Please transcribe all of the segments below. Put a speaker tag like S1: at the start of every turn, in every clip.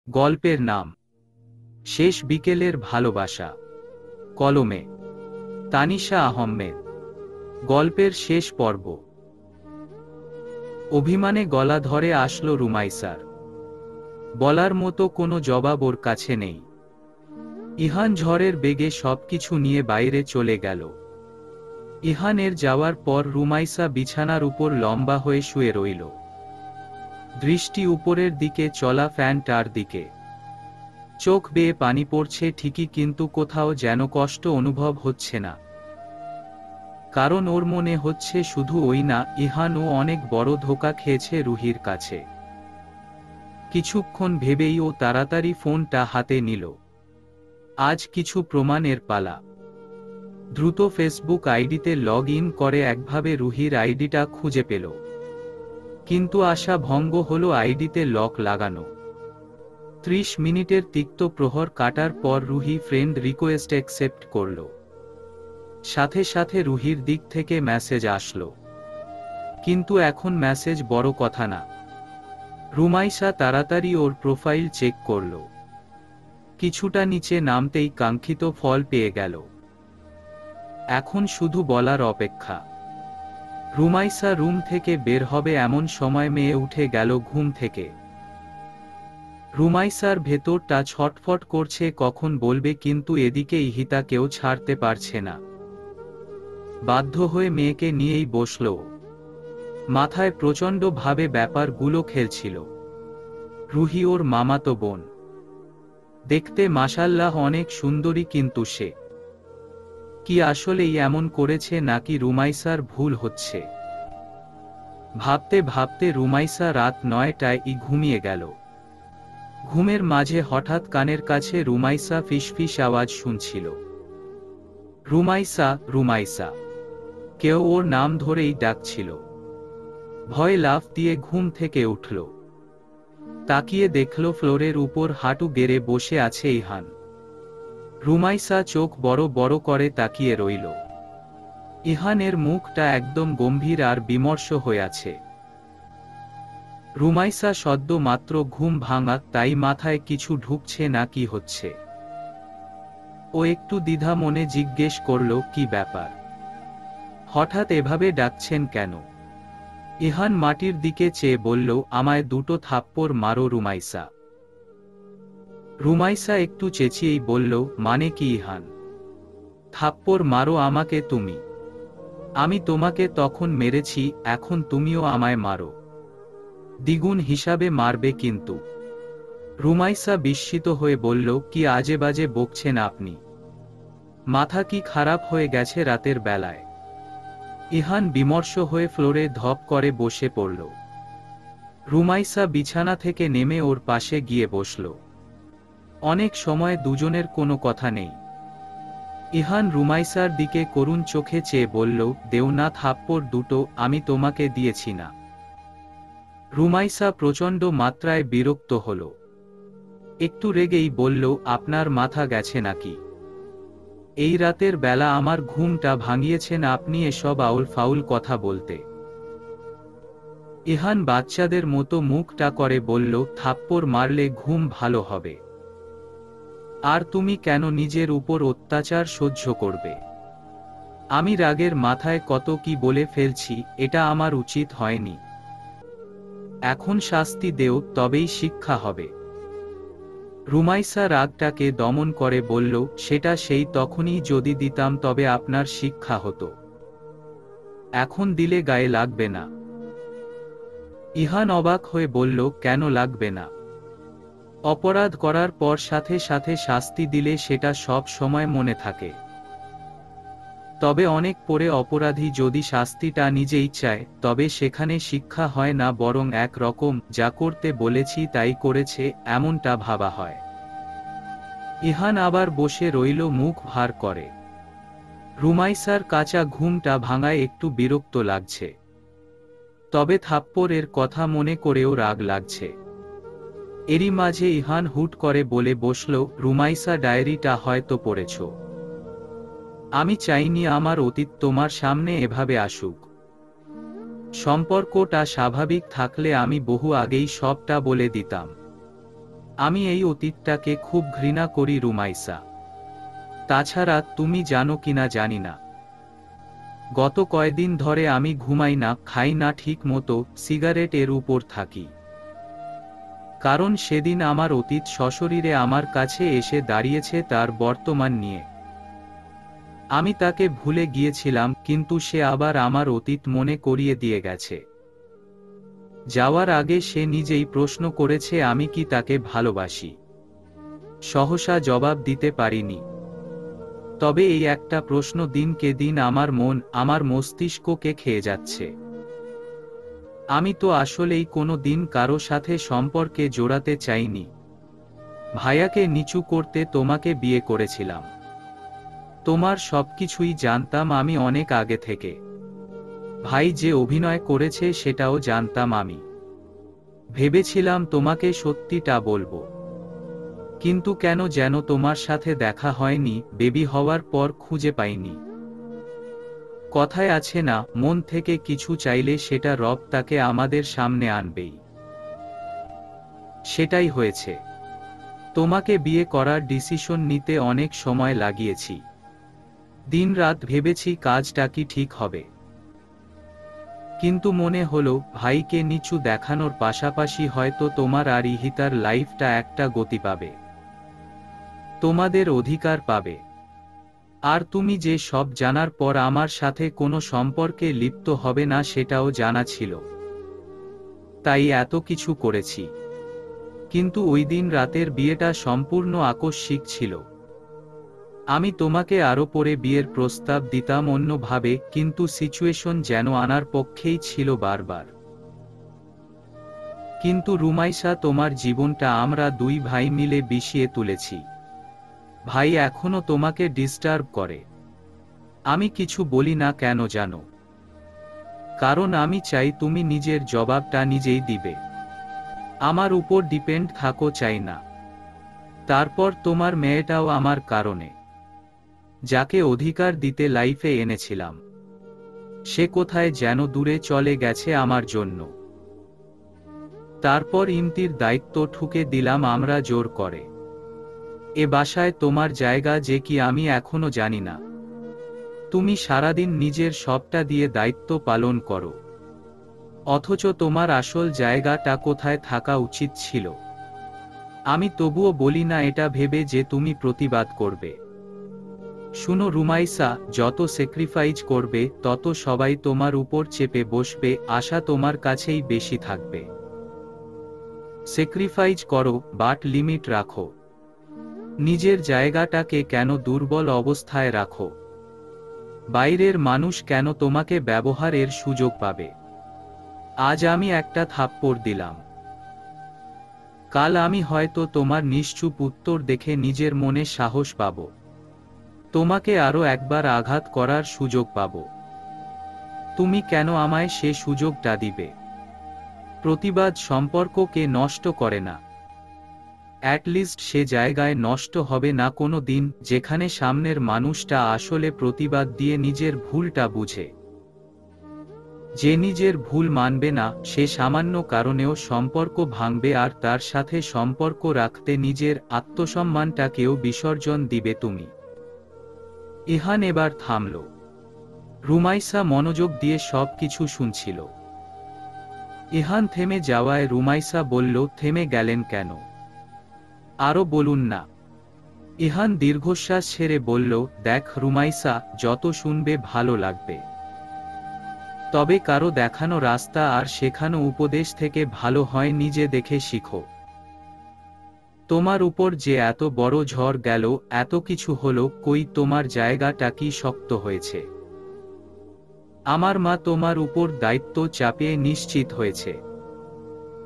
S1: গল্পের নাম শেষ বিকেলের ভালোবাসা। কলমে তানিশা আহমেদ। গল্পের শেষ পর্ব। অভিমানে গলা ধরে আসলো রুমাইসার। বলার মতো কোনো জবাব ওর কাছে নেই। ইহান ঝড়ের বেগে সবকিছু নিয়ে বাইরে চলে গেল। ইহানের যাওয়ার পর রুমাইসা বিছানার উপর লম্বা হয়ে শুয়ে রইল, দৃষ্টি উপরের দিকে চলা ফ্যানটার দিকে। চোখ বেয়ে পানি পড়ছে ঠিকই, কিন্তু কোথাও যেন কষ্ট অনুভব হচ্ছে না। কারণ ওর মনে হচ্ছে শুধু ওই না, ইহানও অনেক বড় ধোঁকা খেয়েছে রুহির কাছে। কিছুক্ষণ ভেবেই ও তাড়াতাড়ি ফোনটা হাতে নিল। আজ কিছু প্রমাণের পালা। দ্রুত ফেসবুক আইডিতে লগ ইন করে একভাবে রুহির আইডিটা খুঁজে পেল। কিন্তু আশা ভঙ্গ হলো, আইডিতে লক লাগানো। 30 মিনিটের তিক্ত প্রহর কাটার পর রুহি ফ্রেন্ড রিকোয়েস্ট অ্যাকসেপ্ট করল। সাথে সাথে রুহির দিক থেকে মেসেজ আসলো। কিন্তু এখন মেসেজ বড় কথা না। রুমাইসা তাড়াতাড়ি ওর প্রোফাইল চেক করল। কিছুটা নিচে নামতেই কাঙ্ক্ষিত ফল পেয়ে গেল। এখন শুধু বলার অপেক্ষা। রুমাইসা রুম থেকে বের হবে এমন সময় মেয়ে উঠে গেল ঘুম থেকে। রুমাইসার ভেতরটা ছটফট করছে, কখন বলবে, কিন্তু এদিকে ইহিতা কেউ ছাড়তে পারছে না। বাধ্য হয়ে মেয়েকে নিয়েই বসল। মাথায় প্রচণ্ড ভাবে ব্যাপারগুলো খেলছিল। রুহি ওর মামাতো বোন। দেখতে মাশাল্লাহ অনেক সুন্দরী, কিন্তু সে কি আসলেই এমন করেছে, নাকি রুমাইসার ভুল হচ্ছে? ভাবতে ভাবতে রুমাইসা রাত 9টায় ঘুমিয়ে গেল। ঘুমের মাঝে হঠাৎ কানের কাছে রুমাইসা ফিসফিস আওয়াজ শুনছিল। রুমাইসা, রুমাইসা। কেউ ওর নাম ধরেই ডাকছিল। ভয়ে লাফ দিয়ে ঘুম থেকে উঠল। তাকিয়ে দেখল ফ্লোরের উপর হাঁটু গেড়ে বসে আছে ইহান। রুমাইসা চোখ বড় বড় করে তাকিয়ে রইল। ইহানের মুখটা একদম গম্ভীর আর বিমর্ষ হয়ে আছে। রুমাইসা সদ্য মাত্র ঘুম ভাঙা, তাই মাথায় কিছু ঢুকছে না কি হচ্ছে। ও একটু দ্বিধা মনে জিজ্ঞেস করল, কি ব্যাপার? হঠাৎ এভাবে ডাকছেন কেন? ইহান মাটির দিকে চেয়ে বলল, আমায় 2টো থাপ্পড় মারো রুমাইসা। রুমাইসা একটু চেঁচিয়েই বলল, মানে কি ইহান? থাপ্পড় মারো আমাকে তুমি? আমি তোমাকে তখন মেরেছি, এখন তুমিও আমায় মারো। দ্বিগুণ হিসাবে মারবে কিন্তু। রুমাইসা বিস্মিত হয়ে বলল, কি আজে বাজে বকছেন আপনি? মাথা কি খারাপ হয়ে গেছে রাতের বেলায়? ইহান বিমর্ষ হয়ে ফ্লোরে ধপ করে বসে পড়ল। রুমাইসা বিছানা থেকে নেমে ওর পাশে গিয়ে বসল। অনেক সময় দুজনের কোনো কথা নেই। ইহান রুমাইসার দিকে করুণ চোখে চেয়ে বলল, দেও না থাপ্পড় দুটো, আমি তোমাকে দিয়েছি না। রুমাইসা প্রচণ্ড মাত্রায় বিরক্ত হল। একটু রেগেই বলল, আপনার মাথা গেছে নাকি? এই রাতের বেলা আমার ঘুমটা ভাঙিয়েছেন আপনি এসব আউল ফাউল কথা বলতে। ইহান বাচ্চাদের মতো মুখটা করে বলল, থাপ্পড় মারলে ঘুম ভালো হবে। আর তুমি কেন নিজের উপর অত্যাচার সহ্য করবে? আমি রাগের মাথায় কত কি বলে ফেলছি, এটা আমার উচিত হয়নি। এখন শাস্তি দেও, তবেই শিক্ষা হবে। রুমাইসা রাগটাকে দমন করে বলল, সেটা সেই তখনই যদি দিতাম তবে আপনার শিক্ষা হতো। এখন দিলে গায়ে লাগবে না। ইহান অবাক হয়ে বলল, কেন লাগবে না? অপরাধ করার পর সাথে সাথে শাস্তি দিলে সেটা সব সময় মনে থাকে। তবে অনেক পরে অপরাধী যদি শাস্তিটা নিজেই চায়, তবে সেখানে শিক্ষা হয় না, বরং এক রকম যা করতে বলেছি তাই করেছে এমনটা ভাবা হয়। ইহান আবার বসে রইল মুখ ভার করে। রুমাইসার কাঁচা ঘুমটা ভাঙায় একটু বিরক্ত লাগছে। তবে থাপ্পড়ের কথা মনে করেও রাগ লাগছে। এরই মাঝে ইহান হুট করে বলে বসল, রুমাইসা ডায়েরিটা হয়তো পড়েছ। আমি চাইনি আমার অতীত তোমার সামনে এভাবে আসুক। সম্পর্কটা স্বাভাবিক থাকলে আমি বহু আগেই সবটা বলে দিতাম। আমি এই অতীতটাকে খুব ঘৃণা করি রুমাইসা। তাছাড়া তুমি জানো কিনা জানি না, গত কয়দিন ধরে আমি ঘুমাই না, খাই না ঠিক মতো, সিগারেট এর উপর থাকি। কারণ সেদিন আমার অতীত সশরীরে আমার কাছে এসে দাঁড়িয়েছে তার বর্তমান নিয়ে। আমি তাকে ভুলে গিয়েছিলাম, কিন্তু সে আবার আমার অতীত মনে করিয়ে দিয়ে গেছে। যাওয়ার আগে সে নিজেই প্রশ্ন করেছে আমি কি তাকে ভালোবাসি। সহসা জবাব দিতে পারিনি। তবে এই একটা প্রশ্ন দিনকে দিন আমার মন, আমার মস্তিষ্ককে খেয়ে যাচ্ছে। আমি তো আসলেই কোনো দিন কারো সাথে সম্পর্কে জোড়াতে চাইনি। ভাইয়াকে নিচু করতে তোমাকে বিয়ে করেছিলাম। তোমার সবকিছুই জানতাম আমি অনেক আগে থেকে। ভাই যে অভিনয় করেছে সেটাও জানতাম আমি। ভেবেছিলাম তোমাকে সত্যিটা বলবো, কিন্তু কেন যেন তোমার সাথে দেখা হয়নি, বেবি হওয়ার পর খুঁজে পাইনি। কথায় আছে না, মন থেকে কিছু চাইলে সেটা রব তাকে আমাদের সামনে আনবেই। সেটাই হয়েছে। তোমাকে বিয়ে করার ডিসিশন নিতে অনেক সময় লাগিয়েছি। দিনরাত ভেবেছি কাজটা কি ঠিক হবে, কিন্তু মনে হলো ভাইকে নিচু দেখানোর পাশাপাশি হয়তো তোমার আর ইহিতার লাইফটা একটা গতি পাবে, তোমাদের অধিকার পাবে। আর তুমি যে সব জানার পর আমার সাথে কোনো সম্পর্কে লিপ্ত হবে না সেটাও জানা ছিল, তাই এত কিছু করেছি। কিন্তু ওই দিন রাতের বিয়েটা সম্পূর্ণ আকস্মিক ছিল। আমি তোমাকে আরো পরে বিয়ের প্রস্তাব দিতাম অন্যভাবে, কিন্তু সিচুয়েশন যেন আনার পক্ষেই ছিল বারবার। কিন্তু রুমাইসা, তোমার জীবনটা আমরা দুই ভাই মিলে বিষিয়ে তুলেছি। ভাই এখনো তোমাকে ডিস্টার্ব করে। আমি কিছু বলি না কেন জানো? কারণ আমি চাই তুমি নিজের জবাবটা নিজেই দিবে। আমার উপর ডিপেন্ড থাকো চাই না। তারপর তোমার মেয়েটাও আমার কারণে, যাকে অধিকার দিতে লাইফে এনেছিলাম, সে কোথায় যেন দূরে চলে গেছে আমার জন্য। তারপর ইমতির দায়িত্ব ঠুকে দিলাম আমরা জোর করে। এ বাসায় তোমার জায়গা যে কি আমি এখনো জানি না। তুমি সারাদিন নিজের সবটা দিয়ে দায়িত্ব পালন করো, অথচ তোমার আসল জায়গাটা কোথায় থাকা উচিত ছিল। আমি তবুও বলি না এটা ভেবে যে তুমি প্রতিবাদ করবে। শুনো রুমাইসা, যত স্যাক্রিফাইস করবে তত সবাই তোমার উপর চেপে বসবে, আশা তোমার কাছেই বেশি থাকবে। স্যাক্রিফাইস করো, বাট লিমিট রাখো। নিজের জায়গাটাকে কেন দুর্বল অবস্থায় রাখো? বাইরের মানুষ কেন তোমাকে ব্যবহারের সুযোগ পাবে? আজ আমি একটা থাপ্পড় দিলাম, কাল আমি হয়তো তোমার নিশ্চুপ উত্তর দেখে নিজের মনে সাহস পাব, তোমাকে আরো একবার আঘাত করার সুযোগ পাব। তুমি কেন আমায় সে সুযোগটা দিবে? প্রতিবাদ সম্পর্ককে নষ্ট করে না, অ্যাটলিস্ট সে জায়গায় নষ্ট হবে না কোনো দিন যেখানে সামনের মানুষটা আসলে প্রতিবাদ দিয়ে নিজের ভুলটা বুঝে। যে নিজের ভুল মানবে না সে সামান্য কারণেও সম্পর্ক ভাঙবে, আর তার সাথে সম্পর্ক রাখতে নিজের আত্মসম্মানটাকেও বিসর্জন দিবে তুমি। ইহান এবার থামল। রুমাইসা মনোযোগ দিয়ে সব কিছু শুনছিল। ইহান থেমে যাওয়ায় রুমাইসা বলল, থেমে গেলেন কেন? আরো বলুন না। ইহান দীর্ঘশ্বাস ছেড়ে বলল, দেখ রুমাইসা, যত শুনবে ভালো লাগবে, তবে কারো দেখানো রাস্তা আর শেখানো উপদেশ থেকে ভালো হয় নিজে দেখে শিখো। তোমার উপর যে এত বড় ঝড় গেল, এত কিছু হলো, কই তোমার জায়গাটা কি শক্ত হয়েছে? আমার মা তোমার উপর দায়িত্ব চাপিয়ে নিশ্চিত হয়েছে।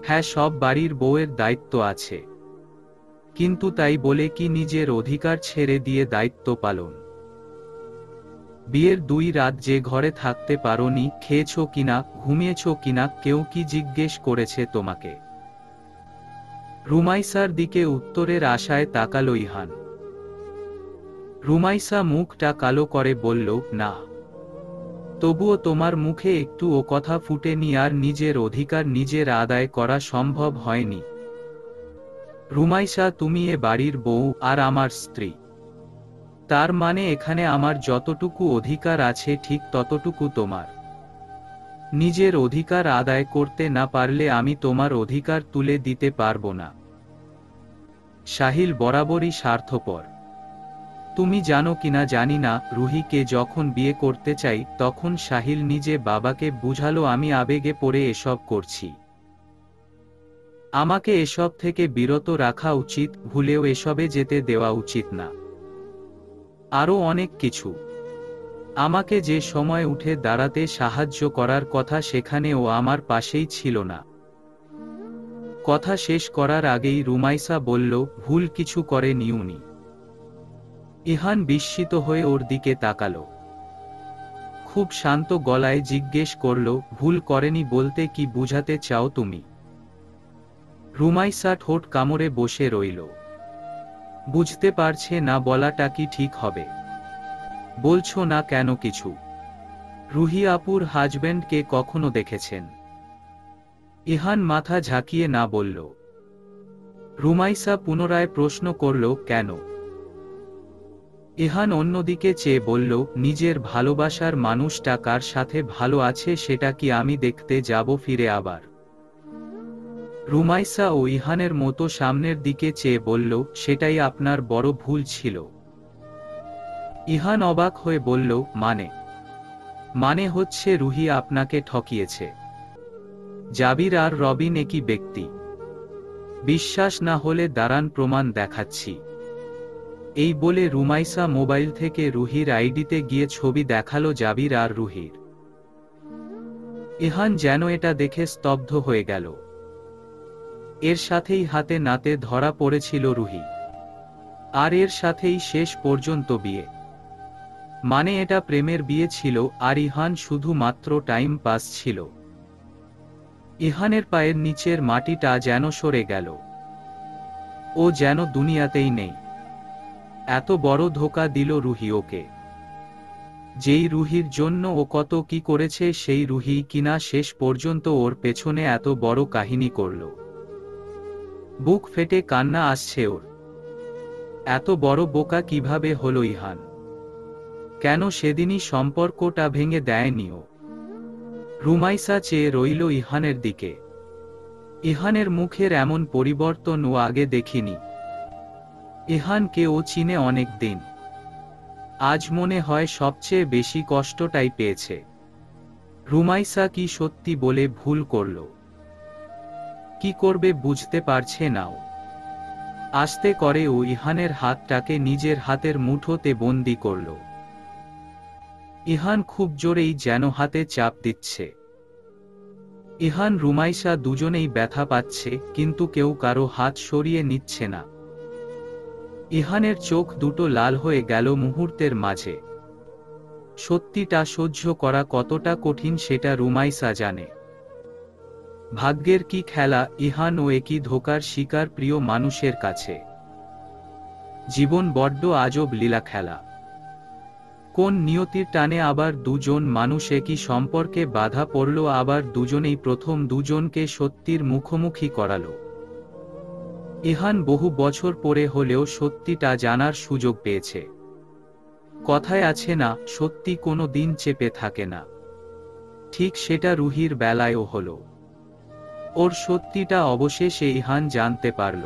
S1: হ্যাঁ, সব বাড়ির বউয়ের দায়িত্ব আছে, কিন্তু তাই বলে কি নিজের অধিকার ছেড়ে দিয়ে দায়িত্ব পালন? বিয়ের 2 রাত যে ঘরে থাকতে পারোনি, খেয়েছো কিনা, ঘুমিয়েছো কিনা, কেউ কি জিজ্ঞেস করেছে তোমাকে? রুমাইসার দিকে উত্তরের আশায় তাকালো ইহান। রুমাইসা মুখটা কালো করে বলল, না। তবুও তোমার মুখে একটু ও কথা ফুটেনি, আর নিজের অধিকার নিজের আদায় করা সম্ভব হয়নি? রুমাইসা, তুমি এ বাড়ির বউ আর আমার স্ত্রী। তার মানে এখানে আমার যতটুকু অধিকার আছে ঠিক ততটুকু তোমার। নিজের অধিকার আদায় করতে না পারলে আমি তোমার অধিকার তুলে দিতে পারবো না। সাহিল বরাবরই স্বার্থপর। তুমি জানো কিনা জানি না, রুহিকে যখন বিয়ে করতে চাই তখন সাহিল নিজে বাবাকে বুঝালো আমি আবেগে পড়ে এসব করছি। আমাকে এসব থেকে বিরত রাখা উচিত, ভুলেও এসবে যেতে দেওয়া উচিত না। আরও অনেক কিছু। আমাকে যে সময় উঠে দাঁড়াতে সাহায্য করার কথা সেখানে ও আমার পাশেই ছিল না। কথা শেষ করার আগেই রুমাইসা বলল, ভুল কিছু করেনি উনি। ইহান বিস্মিত হয়ে ওর দিকে তাকালো। খুব শান্ত গলায় জিজ্ঞেস করল, ভুল করেনি বলতে কি বুঝাতে চাও তুমি? রুমাইসা ঠোঁট কামড়ে বসে রইল। বুঝতে পারছে না বলাটা কি ঠিক হবে। বলছো না কেন কিছু? রুহি আপুর হাজবেন্ডকে কখনো দেখেছেন? ইহান মাথা ঝাঁকিয়ে না বলল। রুমাইসা পুনরায় প্রশ্ন করল, কেন? ইহান অন্যদিকে চেয়ে বলল, নিজের ভালোবাসার মানুষটা কার সাথে ভালো আছে সেটা কি আমি দেখতে যাব ফিরে আবার? রুমাইসা ও ইহানের মতো সামনের দিকে চেয়ে বলল, সেটাই আপনার বড় ভুল ছিল। ইহান অবাক হয়ে বলল, মানে? মানে হচ্ছে রুহি আপনাকে ঠকিয়েছে। জাবির আর রবিন একই ব্যক্তি। বিশ্বাস না হলে দাঁড়ান প্রমাণ দেখাচ্ছি। এই বলে রুমাইসা মোবাইল থেকে রুহির আইডিতে গিয়ে ছবি দেখালো জাবির আর রুহির। ইহান যেন এটা দেখে স্তব্ধ হয়ে গেল। এর সাথেই হাতে নাতে ধরা পড়েছিল রুহি। আর এর সাথেই শেষ পর্যন্ত বিয়ে। মানে এটা প্রেমের বিয়ে ছিল আর ইহান শুধু মাত্র টাইম পাস ছিল। ইহানের পায়ের নিচের মাটিটা যেন সরে গেল। ও যেন দুনিয়াতেই নেই। এত বড় ধোঁকা দিল রুহি ওকে। যেই রুহির জন্য ও কত কি করেছে সেই রুহি কিনা শেষ পর্যন্ত ওর পেছনে এত বড় কাহিনী করল। বুক ফেটে কান্না আসছে ওর। এত বড় বোকা কিভাবে হলো ইহান? কেন সেদিনই সম্পর্কটা ভেঙে দেয়নি ও? রুমাইসা চেয়ে রইল ইহানের দিকে। ইহানের মুখের এমন পরিবর্তন ও আগে দেখিনি। ইহানকে ও চিনে অনেক দিন। আজ মনে হয় সবচেয়ে বেশি কষ্টটাই পেয়েছে। রুমাইসা কি সত্যি বলে ভুল করল? কি করবে বুঝতে পারছে না ও। আস্তে করে ও ইহানের হাতটাকে নিজের হাতের মুঠোতে বন্দি করল। ইহান খুব জোরেই যেন হাতে চাপ দিচ্ছে। ইহান রুমাইসা দুজনেই ব্যথা পাচ্ছে, কিন্তু কেউ কারো হাত সরিয়ে নিচ্ছে না। ইহানের চোখ দুটো লাল হয়ে গেল মুহূর্তের মাঝে। সত্যিটা সহ্য করা কতটা কঠিন সেটা রুমাইসা জানে। ভাগ্যের কি খেলা, ইহান ও একই ধোঁকার শিকার প্রিয় মানুষের কাছে। জীবন বড্ড আজব লীলা খেলা। কোন নিয়তির টানে আবার দুজন মানুষ একই সম্পর্কে বাধা পড়ল, আবার দুজনেই প্রথম দুজনকে সত্যির মুখোমুখি করালো। ইহান বহু বছর পরে হলেও সত্যিটা জানার সুযোগ পেয়েছে। কথায় আছে না, সত্যি কোনো দিন চেপে থাকে না। ঠিক সেটা রুহির বেলায়ও হলো। ওর সত্যিটা অবশেষে ইহান জানতে পারল।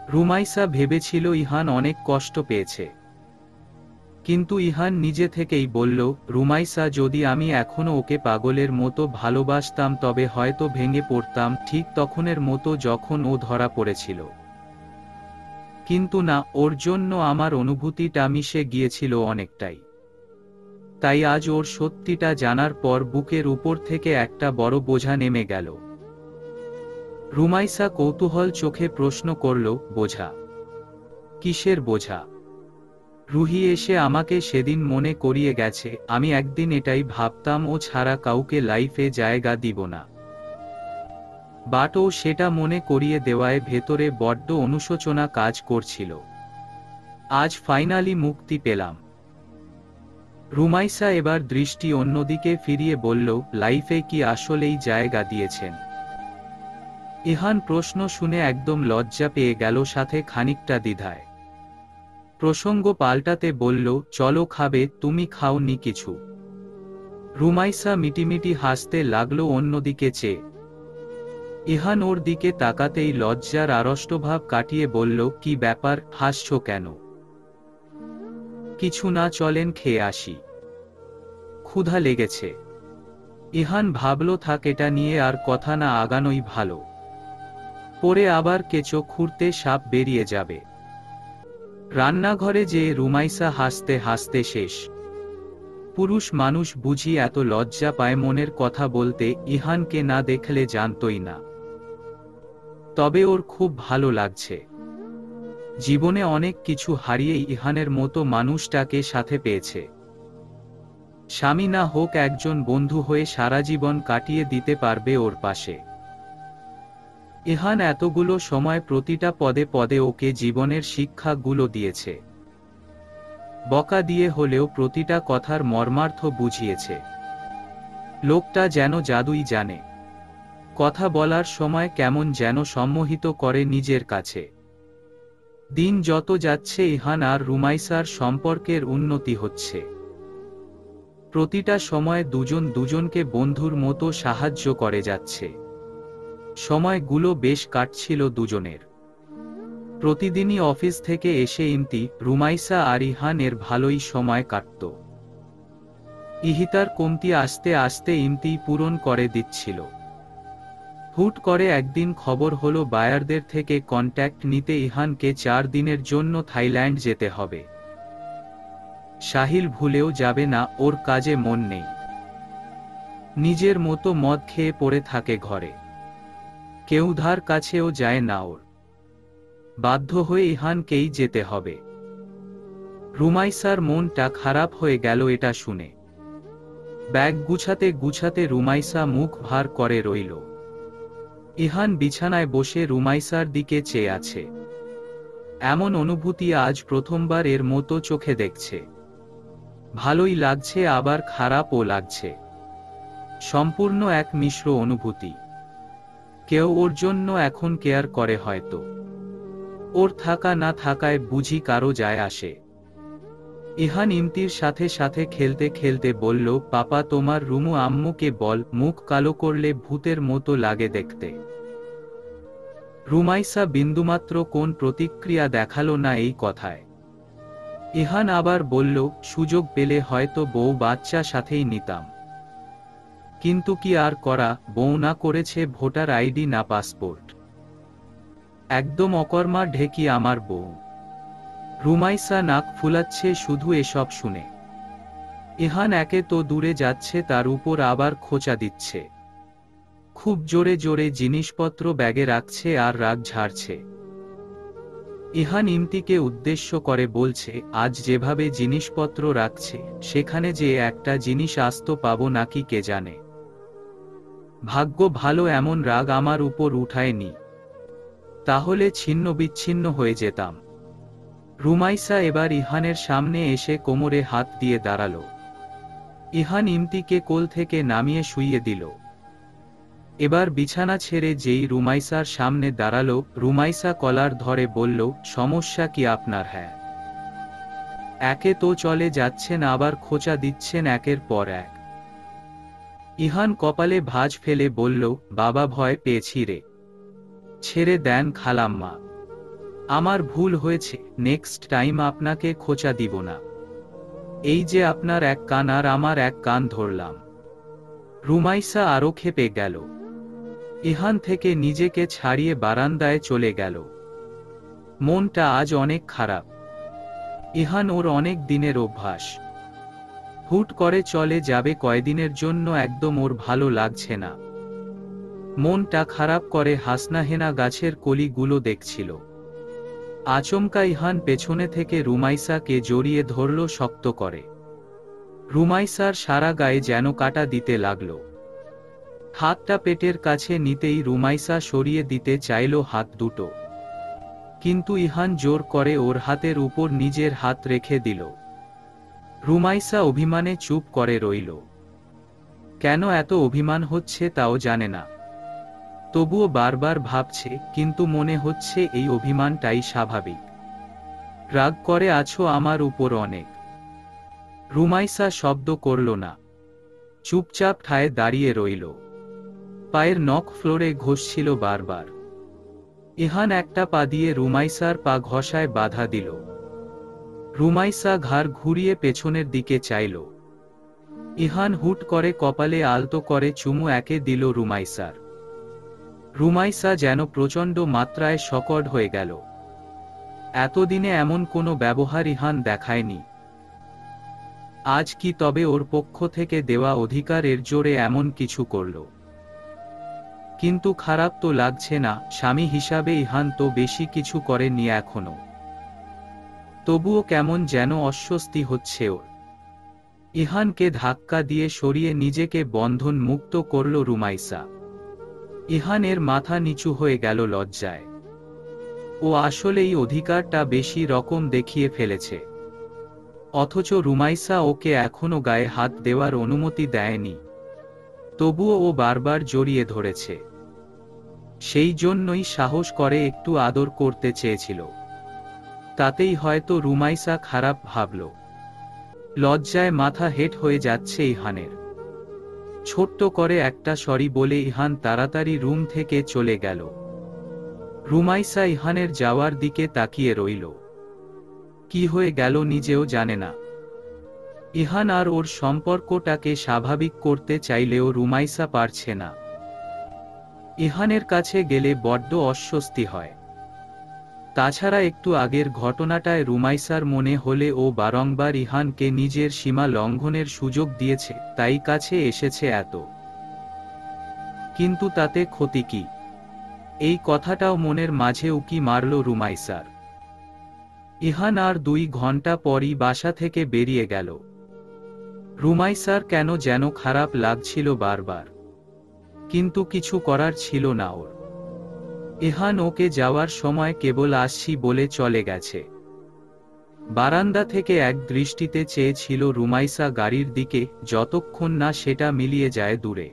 S1: রুমাইসা ভেবেছিল ইহান অনেক কষ্ট পেয়েছে। কিন্তু ইহান নিজে থেকেই বলল, রুমাইসা, যদি আমি এখনো ওকে পাগলের মতো ভালোবাসতাম তবে হয়তো ভেঙে পড়তাম, ঠিক তখনের মতো যখন ও ধরা পড়েছিল। কিন্তু না, ওর জন্য আমার অনুভূতিটা মিশে গিয়েছিল অনেকটাই। তাই আজ ওর সত্যিটা জানার পর বুকের উপর থেকে একটা বড় বোঝা নেমে গেল। রুমাইসা কৌতূহল চোখে প্রশ্ন করল, বোঝা? কিসের বোঝা? রুহি এসে আমাকে সেদিন মনে করিয়ে গেছে, আমি একদিন এটাই ভাবতাম ও ছাড়া কাউকে লাইফে জায়গা দিব না। বাট ও সেটা মনে করিয়ে দেওয়ায় ভেতরে বড্ড অনুশোচনা কাজ করছিল। আজ ফাইনালি মুক্তি পেলাম। রুমাইসা এবার দৃষ্টি অন্যদিকে ফিরিয়ে বলল, লাইফে কি আসলেই জায়গা দিয়েছেন? ইহান প্রশ্ন শুনে একদম লজ্জা পেয়ে গেল, সাথে খানিকটা দ্বিধায়। প্রসঙ্গ পাল্টাতে বলল, চলো খাবে, তুমি খাও নি কিছু? রুমাইসা মিটিমিটি হাসতে লাগলো অন্যদিকে চেয়ে। ইহান ওর দিকে তাকাতেই লজ্জার আড়ষ্টভাব কাটিয়ে বলল, কি ব্যাপার, হাসছো কেন? কিছু না, চলেন খেয়ে আসি, ক্ষুধা লেগেছে। ইহান ভাবল, থাক, এটা নিয়ে আর কথা না আগানোই ভালো, পরে আবার কেঁচো খুঁড়তে সাপ বেরিয়ে যাবে। রান্নাঘরে যেয়ে রুমাইসা হাসতে হাসতে শেষ। পুরুষ মানুষ বুঝি এত লজ্জা পায় মনের কথা বলতে, ইহানকে না দেখলে জানতই না। তবে ওর খুব ভালো লাগছে। জীবনে অনেক কিছু হারিয়ে ইহানের মতো মানুষটাকে সাথে পেয়েছে। স্বামী না হোক, একজন বন্ধু হয়ে সারা জীবন কাটিয়ে দিতে পারবে ওর পাশে। ইহান এতগুলো সময় প্রতিটা পদে পদে ওকে জীবনের শিক্ষাগুলো দিয়েছে। বকা দিয়ে হলেও প্রতিটা কথার মর্মার্থ বুঝিয়েছে। লোকটা যেন জাদুই জানে, কথা বলার সময় কেমন যেন সম্মোহিত করে নিজের কাছে। দিন যত যাচ্ছে ইহান আর রুমাইসার সম্পর্কের উন্নতি হচ্ছে। প্রতিটা সময় দুজন দুজনকে বন্ধুর মতো সাহায্য করে যাচ্ছে। সময়গুলো বেশ কাটছিল দুজনের। প্রতিদিনই অফিস থেকে এসে ইমতি, রুমাইসা আর ইহান এর ভালোই সময় কাটত। ইহিতার কমতি আস্তে আস্তে ইমতি পূরণ করে দিচ্ছিল। হুট করে একদিন খবর হলো বায়ারদের থেকে কন্ট্যাক্ট নিতে ইহানকে 4 দিনের জন্য থাইল্যান্ড যেতে হবে। সাহিল ভুলেও যাবে না, ওর কাজে মন নেই। নিজের মতো মদ খেয়ে পড়ে থাকে ঘরে, কেউ ধার কাছেও যায় না ওর। বাধ্য হয়ে ইহানকেই যেতে হবে। রুমাইসার মনটা খারাপ হয়ে গেল এটা শুনে। ব্যাগ গুছাতে গুছাতে রুমাইসা মুখ ভার করে রইল। ইহান বিছানায় বসে রুমাইসার দিকে চেয়ে আছে। এমন অনুভূতি আজ প্রথমবার এর মতো চোখে দেখছে। ভালোই লাগছে, আবার খারাপও লাগছে। সম্পূর্ণ এক মিশ্র অনুভূতি। কেউ ওর জন্য এখন কেয়ার করে হয়তো। ওর থাকা না থাকায় বুঝি কারো যায় আসে। ইহান ইমতির সাথে সাথে খেলতে খেলতে বলল, পাপা তোমার রুমু আম্মুকে বল, মুখ কালো করলে ভূতের মতো লাগে দেখতে। রুমাইসা বিন্দুমাত্র কোন প্রতিক্রিয়া দেখালো না এই কথায়। ইহান আবার বলল, সুযোগ পেলে হয়তো বউ বাচ্চা সাথেই নিতাম, কিন্তু কি আর করা, বউ না করেছে ভোটার আইডি না পাসপোর্ট। একদম অকর্মা ঢেকি আমার বউ। রুমাইসা নাক ফুলাচ্ছে শুধু এসব শুনে। ইহান একে তো দূরে যাচ্ছে, তার উপর আবার খোঁচা দিচ্ছে। খুব জোরে জোরে জিনিসপত্র ব্যাগে রাখছে আর রাগ ঝাড়ছে। ইহান ইমতিকে উদ্দেশ্য করে বলছে, আজ যেভাবে জিনিসপত্র রাখছে, সেখানে যে একটা জিনিস আস্ত পাবো নাকি কে জানে। ভাগ্য ভালো এমন রাগ আমার উপর উঠায়নি, তাহলে ছিন্ন বিচ্ছিন্ন হয়ে যেতাম। রুমাইসা এবার ইহানের সামনে এসে কোমরে হাত দিয়ে দাঁড়াল। ইহান ইমতিকে কোল থেকে নামিয়ে শুইয়ে দিল। এবার বিছানা ছেড়ে যেই রুমাইসার সামনে দাঁড়াল, রুমাইসা কলার ধরে বলল, সমস্যা কি আপনার? হ্যাঁ, একে তো চলে যাচ্ছেন, আবার খোঁচা দিচ্ছেন একের পর এক। ইহান কপালে ভাঁজ ফেলে বলল, বাবা ভয় পেয়েছি রে, ছেড়ে দেন খালাম্মা, আমার ভুল হয়েছে, নেক্সট টাইম আপনাকে খোঁচা দিব না। এই যে আপনার এক কান আর আমার এক কান ধরলাম। রুমাইসা আরো ক্ষেপে গেল। ইহান থেকে নিজেকে ছাড়িয়ে বারান্দায় চলে গেল। মনটা আজ অনেক খারাপ। ইহান ওর অনেক দিনের অভ্যাস। হুট করে চলে যাবে কয়দিনের জন্য, একদম ওর ভালো লাগছে না। মনটা খারাপ করে হাসনাহেনা গাছের কলিগুলো দেখছিল। আচমকা ইহান পেছনে থেকে রুমাইসাকে জড়িয়ে ধরল শক্ত করে। রুমাইসার সারা গায়ে যেন কাটা দিতে লাগল। হাতটা পেটের কাছে নিতেই রুমাইসা সরিয়ে দিতে চাইল হাত দুটো, কিন্তু ইহান জোর করে ওর হাতের উপর নিজের হাত রেখে দিল। রুমাইসা অভিমানে চুপ করে রইল। কেন এত অভিমান হচ্ছে তাও জানে না। তবুও বারবার ভাবছে, কিন্তু মনে হচ্ছে এই অভিমানটাই স্বাভাবিক। রাগ করে আছো আমার উপর অনেক? রুমাইসা শব্দ করল না, চুপচাপ ঠায় দাঁড়িয়ে রইল। পায়ের নখ ফ্লোরে ঘষছিল বারবার। ইহান একটা পা দিয়ে রুমাইসার পা ঘষায় বাধা দিল। রুমাইসা ঘাড় ঘুরিয়ে পেছনের দিকে চাইল। ইহান হুট করে কপালে আলতো করে চুমু একে দিল রুমাইসার। রুমাইসা যেন প্রচণ্ড মাত্রায় শকট হয়ে গেল। এতদিনে এমন কোনো ব্যবহার ইহান দেখায়নি। আজ কি তবে ওর পক্ষ থেকে দেওয়া অধিকারের জোরে এমন কিছু করল? কিন্তু খারাপ তো লাগছে না, স্বামী হিসাবে ইহান তো বেশি কিছু করেনি এখনো। তবুও কেমন যেন অস্বস্তি হচ্ছে ওর। ইহানকে ধাক্কা দিয়ে সরিয়ে নিজেকে বন্ধন মুক্ত করল রুমাইসা। ইহানের মাথা নিচু হয়ে গেল লজ্জায়। ও আসলেই অধিকারটা বেশি রকম দেখিয়ে ফেলেছে। অথচ রুমাইসা ওকে এখনো গায়ে হাত দেওয়ার অনুমতি দেয়নি। তবুও ও বারবার জড়িয়ে ধরেছে। সেই জন্যই সাহস করে একটু আদর করতে চেয়েছিল। তাতেই হয়তো রুমাইসা খারাপ ভাবল। লজ্জায় মাথা হেঁট হয়ে যাচ্ছে ইহানের। ছোট্ট করে একটা সরি বলে ইহান তাড়াতাড়ি রুম থেকে চলে গেল। রুমাইসা ইহানের যাওয়ার দিকে তাকিয়ে রইল। কি হয়ে গেল নিজেও জানে না। ইহান আর ওর সম্পর্কটাকে স্বাভাবিক করতে চাইলেও রুমাইসা পারছে না। ইহানের কাছে গেলে বড্ড অস্বস্তি হয়। তাছাড়া একটু আগের ঘটনাটায় রুমাইসার মনে হলে ও বারংবার ইহানকে নিজের সীমা লঙ্ঘনের সুযোগ দিয়েছে, তাই কাছে এসেছে এত। কিন্তু তাতে ক্ষতি কি? এই কথাটাও মনের মাঝে উকি মারল রুমাইসার। ইহান আর 2 ঘন্টা পরই বাসা থেকে বেরিয়ে গেল। রুমাইসার কেন যেন খারাপ লাগছিল বারবার, কিন্তু কিছু করার ছিল না ওর। ইহান ওকে যাওয়ার সময় কেবল আসছি বলে চলে গেছে। বারান্দা থেকে এক দৃষ্টিতে চেয়েছিল রুমাইসা গাড়ির দিকে, যতক্ষণ না সেটা মিলিয়ে যায় দূরে।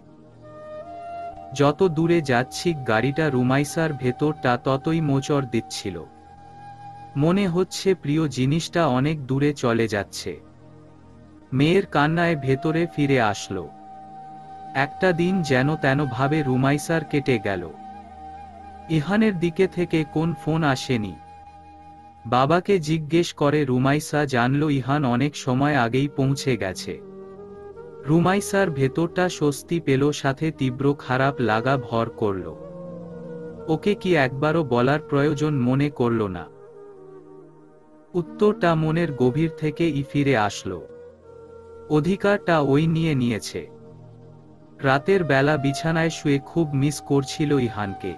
S1: যত দূরে যাচ্ছি গাড়িটা রুমাইসার ভেতরটা ততই মোচড় দিচ্ছিল। মনে হচ্ছে প্রিয় জিনিসটা অনেক দূরে চলে যাচ্ছে। মেয়ের কান্নায় ভেতরে ফিরে আসলো। একটা দিন যেন তেন ভাবে রুমাইসার কেটে গেল। ইহানের দিকে থেকে কোন ফোন আসেনি। বাবাকে জিজ্ঞেস করে রুমাইসা জানল ইহান অনেক সময় আগেই পৌঁছে গেছে। রুমাইসার ভেতরটা স্বস্তি পেল, সাথে তীব্র খারাপ লাগা ভর করল। ওকে কি একবারও বলার প্রয়োজন মনে করল না। উত্তরটা মনের গভীর থেকেই ফিরে আসলো। অধিকারটা ওই নিয়ে নিয়েছে। রাতের বেলা বিছানায় শুয়ে খুব মিস করছিল ইহানকে।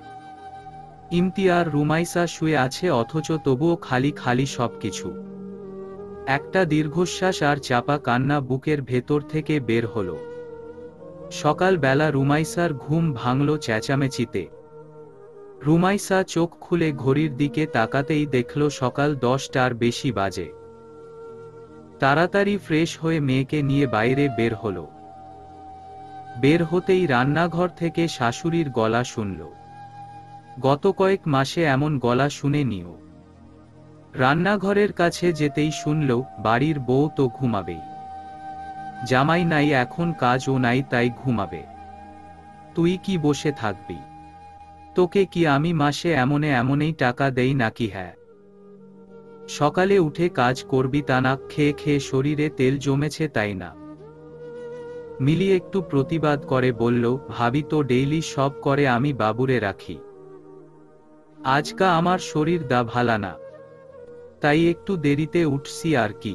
S1: ইমতিয়ার রুমাইসা শুয়ে আছে, অথচ তবুও খালি খালি সবকিছু। একটা দীর্ঘশ্বাস আর চাপা কান্না বুকের ভেতর থেকে বের হলো। সকাল বেলা রুমাইসার ঘুম ভাঙল চেঁচামেচিতে। রুমাইসা চোখ খুলে ঘড়ির দিকে তাকাতেই দেখল সকাল 10টার বেশি বাজে। তাড়াতাড়ি ফ্রেশ হয়ে মেয়েকে নিয়ে বাইরে বের হলো। বের হতেই রান্নাঘর থেকে শাশুড়ির গলা শুনল। গত কয়েক মাসে এমন গলা শুনেনিও। রান্নাঘরের কাছে যেতেই শুনল, বাড়ির বউ তো ঘুমাবেই। জামাই নাই, এখন কাজও নাই, তাই ঘুমাবে। তুই কি বসে থাকবি? তোকে কি আমি মাসে এমনেই টাকা দেই নাকি? হ্যাঁ, সকালে উঠে কাজ করবি, তা না খেয়ে খেয়ে শরীরে তেল জমেছে, তাই না? মিলি একটু প্রতিবাদ করে বলল, ভাবি তো ডেইলি সব করে, আমি বাবুরে রাখি। আজকা আমার শরীর দা ভালা না, তাই একটু দেরিতে উঠছি আর কি।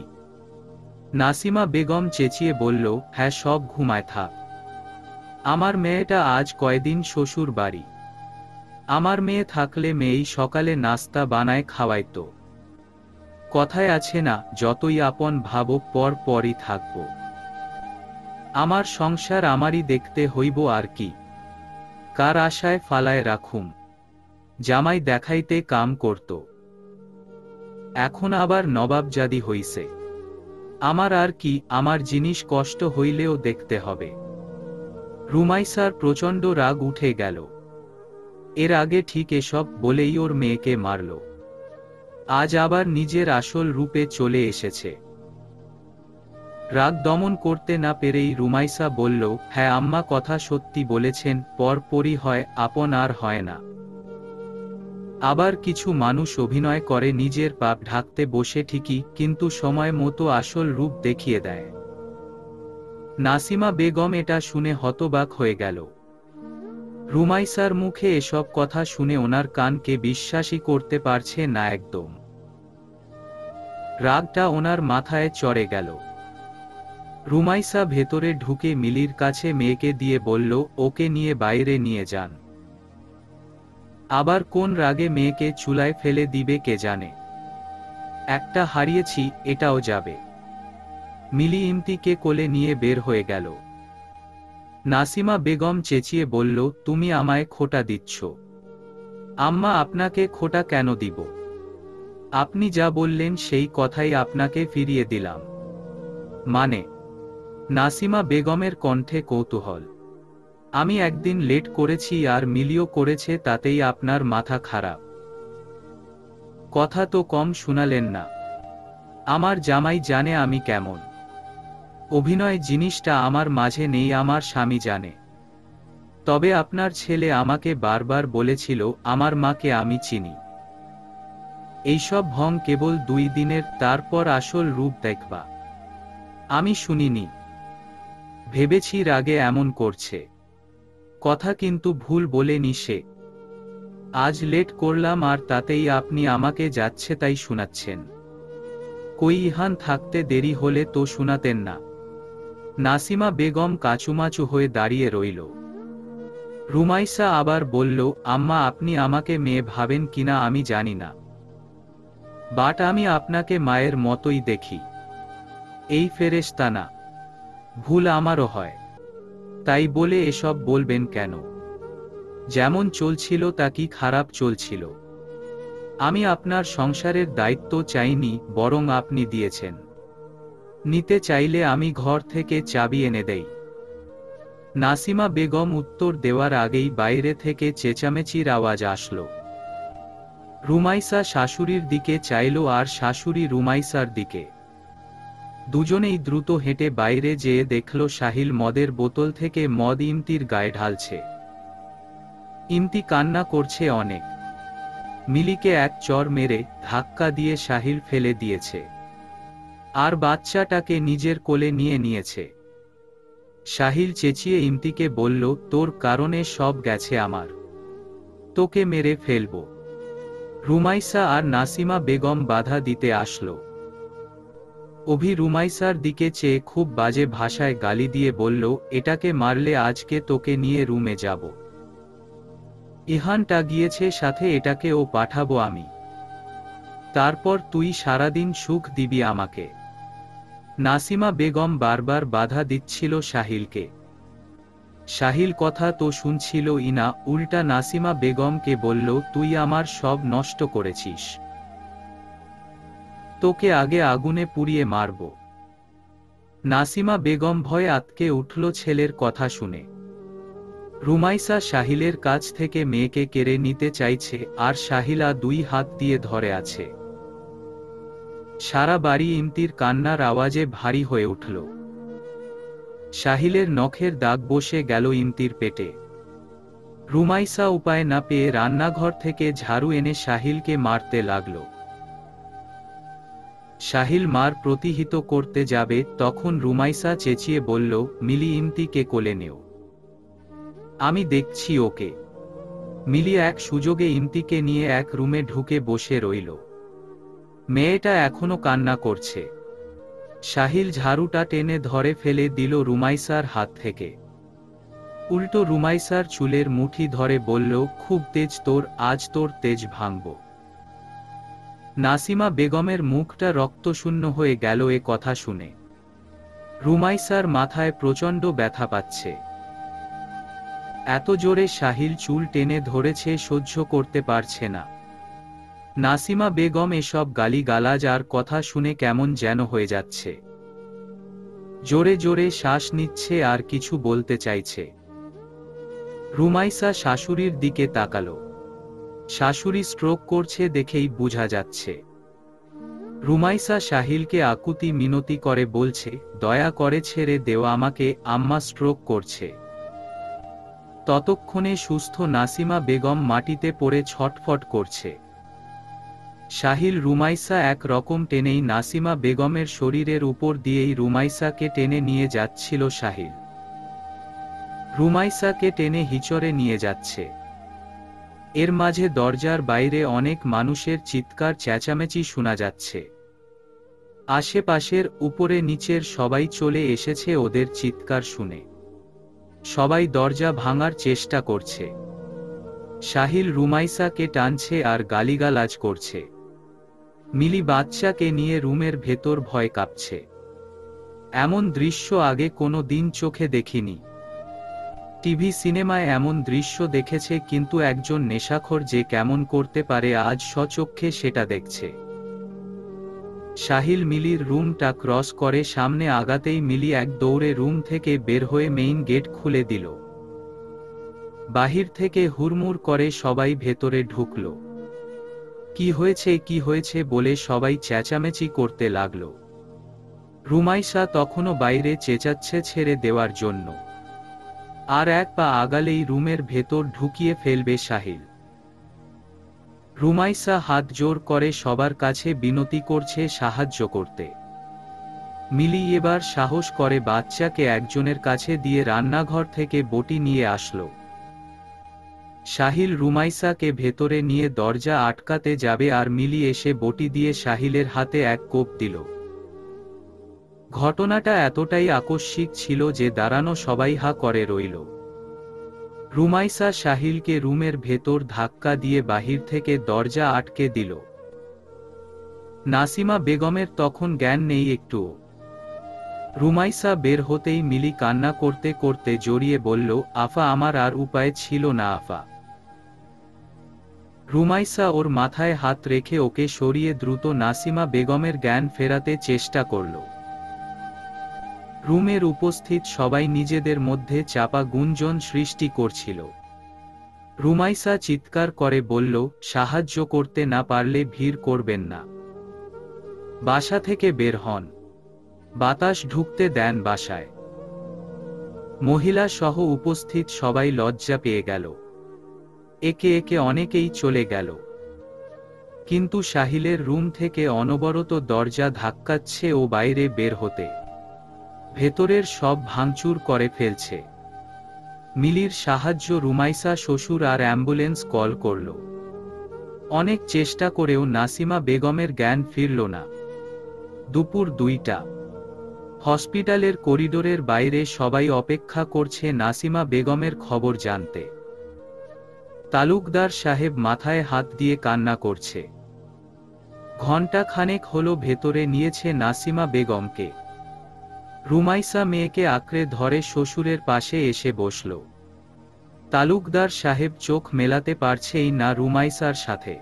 S1: নাসিমা বেগম চেঁচিয়ে বলল, হ্যাঁ সব ঘুমায় থাক। আমার মেয়েটা আজ কয়দিন শ্বশুর বাড়ি। আমার মেয়ে থাকলে মেয়েই সকালে নাস্তা বানায় খাওয়াইতো। কথায় আছে না, যতই আপন ভাবো পর পরই থাকবো। আমার সংসার আমারই দেখতে হইব আর কি। কার আশায় ফালায় রাখুম। জামাই দেখাইতে কাম করত, এখন আবার নবাবজাদি হইছে। আমার আর কি, আমার জিনিস কষ্ট হইলেও দেখতে হবে। রুমাইসার প্রচণ্ড রাগ উঠে গেল। এর আগে ঠিক এসব বলেই ওর মেয়েকে মারল, আজ আবার নিজের আসল রূপে চলে এসেছে। রাগ দমন করতে না পেরেই রুমাইসা বলল, হ্যাঁ আম্মা কথা সত্যি বলেছেন, পরপরই হয়, আপন আর হয় না। আবার কিছু মানুষ অভিনয় করে নিজের পাপ ঢাকতে বসে ঠিকই, কিন্তু সময় মতো আসল রূপ দেখিয়ে দেয়। নাসিমা বেগম এটা শুনে হতবাক হয়ে গেল। রুমাইসার মুখে এসব কথা শুনে ওনার কানকে বিশ্বাসই করতে পারছে না একদম। রাগটা ওনার মাথায় চড়ে গেল। রুমাইসা ভেতরে ঢুকে মিলির কাছে মেয়েকে দিয়ে বলল, ওকে নিয়ে বাইরে নিয়ে যান। আবার কোন রাগে মেয়েকে চুলায় ফেলে দিবে কে জানে। একটা হারিয়েছি, এটাও যাবে। মিলি ইমতিকে কোলে নিয়ে বের হয়ে গেল। নাসিমা বেগম চেঁচিয়ে বলল, তুমি আমায় খোটা দিচ্ছ। আম্মা আপনাকে খোটা কেন দিব? আপনি যা বললেন সেই কথাই আপনাকে ফিরিয়ে দিলাম। মানে? নাসিমা বেগমের কণ্ঠে কৌতূহল। আমি একদিন লেট করেছি আর মিলিও করেছে, তাতেই আপনার মাথা খারাপ? কথা তো কম শুনালেন না। আমার জামাই জানে আমি কেমন। অভিনয় জিনিসটা আমার মাঝে নেই, আমার স্বামী জানে। তবে আপনার ছেলে আমাকে বারবার বলেছিল আমার মাকে আমি চিনি। এইসব ভং কেবল 2 দিনের, তারপর আসল রূপ দেখবা। আমি শুনিনি, ভেবেছি রাগে এমন করছে। কথা কিন্তু ভুল বলেনি সে। আজ লেট করলাম আর তাতেই আপনি আমাকে যাচ্ছে তাই শোনাচ্ছেন। কই ইহান থাকতে দেরি হলে তো শোনাতেন না। নাসিমা বেগম কাচুমাচু হয়ে দাঁড়িয়ে রইল। রুমাইসা আবার বলল, আম্মা আপনি আমাকে মেয়ে ভাবেন কিনা আমি জানি না, বাট আমি আপনাকে মায়ের মতোই দেখি। এই ফেরেশতা না। ভুল আমারও হয়, তাই বলে এসব বলবেন কেন? যেমন চলছিল তা কি খারাপ চলছিল? আমি আপনার সংসারের দায়িত্ব চাইনি, বরং আপনি দিয়েছেন। নিতে চাইলে আমি ঘর থেকে চাবি এনে দেই। নাসিমা বেগম উত্তর দেওয়ার আগেই বাইরে থেকে চেঁচামেচির আওয়াজ আসলো। রুমাইসা শাশুড়ির দিকে চাইল আর শাশুড়ি রুমাইসার দিকে। দুজনেই দ্রুত হেঁটে বাইরে যেয়ে দেখল সাহিল মদের বোতল থেকে মদ ইমতির গায়ে ঢালছে। ইমতি কান্না করছে অনেক। মিলিকে এক চড় মেরে ধাক্কা দিয়ে সাহিল ফেলে দিয়েছে, আর বাচ্চাটাকে নিজের কোলে নিয়ে নিয়েছে। সাহিল চেঁচিয়ে ইমতিকে বলল, তোর কারণে সব গেছে আমার, তোকে মেরে ফেলব। রুমাইসা আর নাসিমা বেগম বাধা দিতে আসলো। অভি রুমাইসার দিকে চেয়ে খুব বাজে ভাষায় গালি দিয়ে বলল, এটাকে মারলে আজকে তোকে নিয়ে রুমে যাব। ইহানটা গিয়েছে সাথে, এটাকেও পাঠাবো আমি। তারপর তুই সারাদিন সুখ দিবি আমাকে। নাসিমা বেগম বারবার বাধা দিচ্ছিল সাহিলকে। সাহিল কথা তো শুনছিলই না, উল্টা নাসিমা বেগমকে বলল, তুই আমার সব নষ্ট করেছিস, তোকে আগে আগুনে পুড়িয়ে মারব। নাসিমা বেগম ভয়ে আঁতকে উঠল ছেলের কথা শুনে। রুমাইসা সাহিলের কাছ থেকে মেয়েকে কেড়ে নিতে চাইছে, আর সাহিলা 2 হাত দিয়ে ধরে আছে। সারা বাড়ি ইমতির কান্নার আওয়াজে ভারী হয়ে উঠল। সাহিলের নখের দাগ বসে গেল ইমতির পেটে। রুমাইসা উপায় না পেয়ে রান্নাঘর থেকে ঝাড়ু এনে সাহিলকে মারতে লাগল। সাহিল মার প্রতিহিত করতে যাবে, তখন রুমাইসা চেঁচিয়ে বলল, মিলি ইমতিকে কোলে নেও, আমি দেখছি ওকে। মিলি এক সুযোগে ইমতিকে নিয়ে এক রুমে ঢুকে বসে রইল। মেয়েটা এখনো কান্না করছে। সাহিল ঝাড়ুটা টেনে ধরে ফেলে দিল রুমাইসার হাত থেকে। উল্টো রুমাইসার চুলের মুঠি ধরে বলল, খুব তেজ তোর, আজ তোর তেজ ভাঙব। নাসিমা বেগমের মুখটা রক্তশূন্য হয়ে গেল এ কথা শুনে। রুমাইসার মাথায় প্রচণ্ড ব্যথা পাচ্ছে। এত জোরে সাহিল চুল টেনে ধরেছে, সহ্য করতে পারছে না। নাসিমা বেগম এসব গালিগালাজ আর কথা শুনে কেমন যেন হয়ে যাচ্ছে। জোরে জোরে শ্বাস নিচ্ছে আর কিছু বলতে চাইছে। রুমাইসা শাশুড়ির দিকে তাকালো। শাশুড়ি স্ট্রোক করছে দেখেই বোঝা যাচ্ছে। রুমাইসা সাহিলকে আকুতি মিনতি করে বলছে, দয়া করে ছেড়ে দেও আমাকে, আম্মা স্ট্রোক করছে। ততক্ষণে সুস্থ নাসিমা বেগম মাটিতে পড়ে ছটফট করছে। সাহিল রুমাইসা এক রকম টেনেই নাসিমা বেগমের শরীরের উপর দিয়েই রুমাইসাকে টেনে নিয়ে যাচ্ছিল সাহিল। রুমাইসাকে টেনে হিচড়ে নিয়ে যাচ্ছে। এর মাঝে দরজার বাইরে অনেক মানুষের চিৎকার চেঁচামেচি শোনা যাচ্ছে। আশেপাশের উপরে নিচের সবাই চলে এসেছে ওদের চিৎকার শুনে। সবাই দরজা ভাঙার চেষ্টা করছে। সাহিল রুমাইসাকে টানছে আর গালিগালাজ করছে। মিলি বাচ্চাকে নিয়ে রুমের ভেতর ভয় কাঁপছে। এমন দৃশ্য আগে কোনো দিন চোখে দেখিনি। টিভি সিনেমায় এমন দৃশ্য দেখেছে, কিন্তু একজন নেশাখোর যে কেমন করতে পারে আজ স্বচক্ষে সেটা দেখছে। সাহিল মিলির রুমটা ক্রস করে সামনে আগাতেই মিলি এক দৌড়ে রুম থেকে বের হয়ে মেইন গেট খুলে দিল। বাহির থেকে হুড়মুড় করে সবাই ভেতরে ঢুকল। কি হয়েছে বলে সবাই চেঁচামেচি করতে লাগল। রুমাইসা তখনও বাইরে চেঁচাচ্ছে ছেড়ে দেওয়ার জন্য। আর এক পা আগালেই রুমের ভেতর ঢুকিয়ে ফেলবে সাহিল। রুমাইসা হাত জোর করে সবার কাছে বিনতি করছে সাহায্য করতে। মিলি এবার সাহস করে বাচ্চাকে একজনের কাছে দিয়ে রান্নাঘর থেকে বটি নিয়ে আসলো। সাহিল রুমাইসাকে ভেতরে নিয়ে দরজা আটকাতে যাবে আর মিলি এসে বটি দিয়ে সাহিলের হাতে এক কোপ দিল। ঘটনাটা এতটাই আকস্মিক ছিল যে দাঁড়ানো সবাই হা করে রইল। রুমাইসা সাহিলকে রুমের ভেতর ধাক্কা দিয়ে বাহির থেকে দরজা আটকে দিল। নাসিমা বেগমের তখন জ্ঞান নেই একটুও। রুমাইসা বের হতেই মিলি কান্না করতে করতে জড়িয়ে বলল, আফা আমার আর উপায় ছিল না আফা। রুমাইসা ওর মাথায় হাত রেখে ওকে সরিয়ে দ্রুত নাসিমা বেগমের জ্ঞান ফেরাতে চেষ্টা করল। রুমের উপস্থিত সবাই নিজেদের মধ্যে চাপা গুঞ্জন সৃষ্টি করছিল। রুমাইসা চিৎকার করে বলল, সাহায্য করতে না পারলে ভিড় করবেন না, বাসা থেকে বের হন, বাতাস ঢুকতে দেন বাসায়। মহিলা সহ উপস্থিত সবাই লজ্জা পেয়ে গেল। একে একে অনেকেই চলে গেল। কিন্তু সাহিলের রুম থেকে অনবরত দরজা ধাক্কাচ্ছে ও বাইরে বের হতে। ভেতরের সব ভাঙচুর করে ফেলছে। মিলির সাহায্য রুমাইসা শ্বশুর আর অ্যাম্বুলেন্স কল করল। অনেক চেষ্টা করেও নাসিমা বেগমের জ্ঞান ফিরল না। দুপুর 2টা। হসপিটালের করিডোরের বাইরে সবাই অপেক্ষা করছে নাসিমা বেগমের খবর জানতে। তালুকদার সাহেব মাথায় হাত দিয়ে কান্না করছে। ঘণ্টা খানেক হলো ভেতরে নিয়েছে নাসিমা বেগমকে। রুমাইসা মেয়েকে আঁকড়ে ধরে শ্বশুরের পাশে এসে বসল। তালুকদার সাহেব চোখ মেলাতে পারছেই না রুমাইসার সাথে।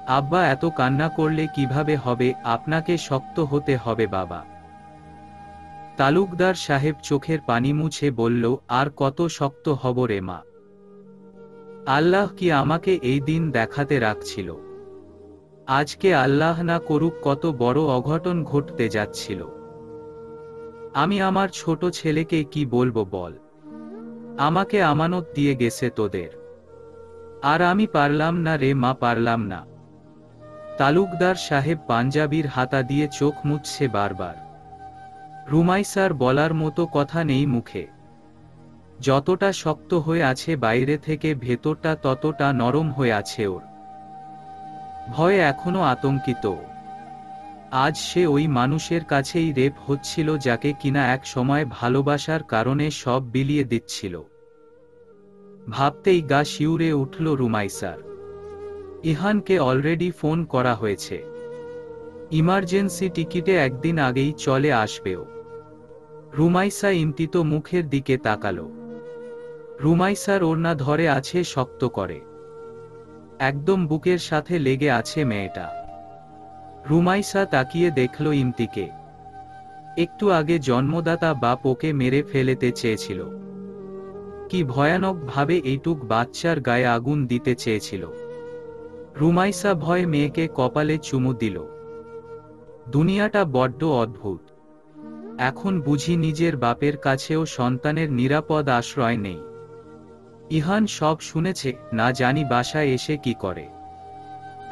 S1: আব্বা এত কান্না করলে কিভাবে হবে, আপনাকে শক্ত হতে হবে বাবা। তালুকদার সাহেব চোখের পানি মুছে বলল, আর কত শক্ত হব রে মা। আল্লাহ কি আমাকে এই দিন দেখাতে রাখছিল। আজকে আল্লাহ না করুক কত বড় অঘটন ঘটতে যাচ্ছিল। আমি আমার ছোট ছেলেকে কি বলবো বল। আমাকে আমানত দিয়ে গেছে তোদের, আর আমি পারলাম না রে মা, পারলাম না। তালুকদার সাহেব পাঞ্জাবির হাতা দিয়ে চোখ মুছছে বারবার। রুমাইসার বলার মতো কথা নেই মুখে। যতটা শক্ত হয়ে আছে বাইরে থেকে ভেতরটা ততটা নরম হয়ে আছে ওর। ভয়ে এখনো আতঙ্কিত। আজ সে ওই মানুষের কাছেই রেপ হচ্ছিল যাকে কিনা এক সময় ভালোবাসার কারণে সব বিলিয়ে দিচ্ছিল। ভাবতেই গা শিউরে উঠল রুমাইসার। ইহানকে অলরেডি ফোন করা হয়েছে। ইমার্জেন্সি টিকিটে একদিন আগেই চলে আসবেও। রুমাইসা ইমতিত মুখের দিকে তাকালো। রুমাইসার ওড়না ধরে আছে শক্ত করে। একদম বুকের সাথে লেগে আছে মেয়েটা। রুমাইসা তাকিয়ে দেখল ইমতিকে। একটু আগে জন্মদাতা বাপ ওকে মেরে ফেলেতে চেয়েছিল। কি ভয়ানক ভাবে এইটুক বাচ্চার গায়ে আগুন দিতে চেয়েছিল। রুমাইসা ভয়ে মেয়েকে কপালে চুমু দিল। দুনিয়াটা বড্ড অদ্ভুত। এখন বুঝি নিজের বাপের কাছেও সন্তানের নিরাপদ আশ্রয় নেই। ইহান সব শুনেছে, না জানি বাসায় এসে কি করে।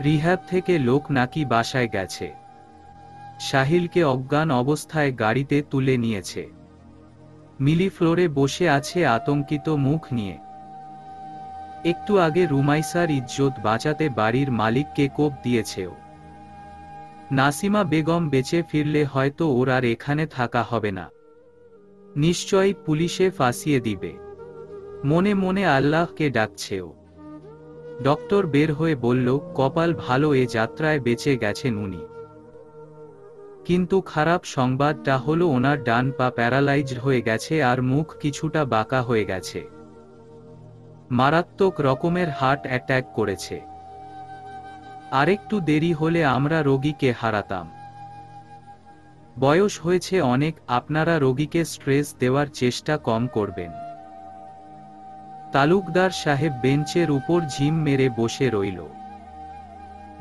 S1: রিহ্যাব থেকে লোক নাকি বাসায় গেছে। সাহিলকে অজ্ঞান অবস্থায় গাড়িতে তুলে নিয়েছে। মিলি ফ্লোরে বসে আছে আতঙ্কিত মুখ নিয়ে। একটু আগে রুমাইসার ইজ্জত বাঁচাতে বাড়ির মালিককে কোপ দিয়েছেও। নাসিমা বেগম বেঁচে ফিরলে হয়তো ওর আর এখানে থাকা হবে না। নিশ্চয়ই পুলিশে ফাঁসিয়ে দিবে। মনে মনে আল্লাহকে ডাকছেও। ডক্টর বের হয়ে বলল, কপাল ভালো, এ যাত্রায় বেঁচে গেছেন উনি। কিন্তু খারাপ সংবাদটা হলো ওনার ডান পা প্যারালাইজড হয়ে গেছে আর মুখ কিছুটা বাঁকা হয়ে গেছে। মারাত্মক রকমের হার্ট অ্যাটাক করেছে। আরেকটু দেরি হলে আমরা রোগীকে হারাতাম। বয়স হয়েছে অনেক, আপনারা রোগীকে স্ট্রেস দেওয়ার চেষ্টা কম করবেন। তালুকদার সাহেব বেঞ্চের উপর ঝিম মেরে বসে রইল।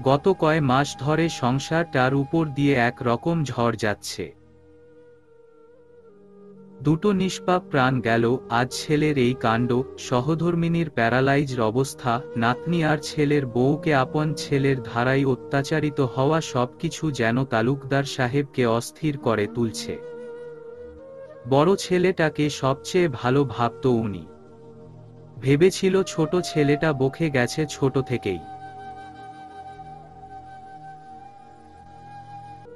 S1: গত কয় মাস ধরে সংসারটার উপর দিয়ে এক রকম ঝড় যাচ্ছে। দুটো নিষ্পাপ প্রাণ গেল আজ। ছেলের এই কাণ্ড, সহধর্মিনীর প্যারালাইজড অবস্থা, নাতনি আর ছেলের বউকে আপন ছেলের ধারায় অত্যাচারিত হওয়া, সবকিছু যেন তালুকদার সাহেবকে অস্থির করে তুলছে। বড় ছেলেটাকে সবচেয়ে ভালো ভাবত উনি। ভেবেছিল ছোট ছেলেটা বকে গেছে ছোট থেকেই।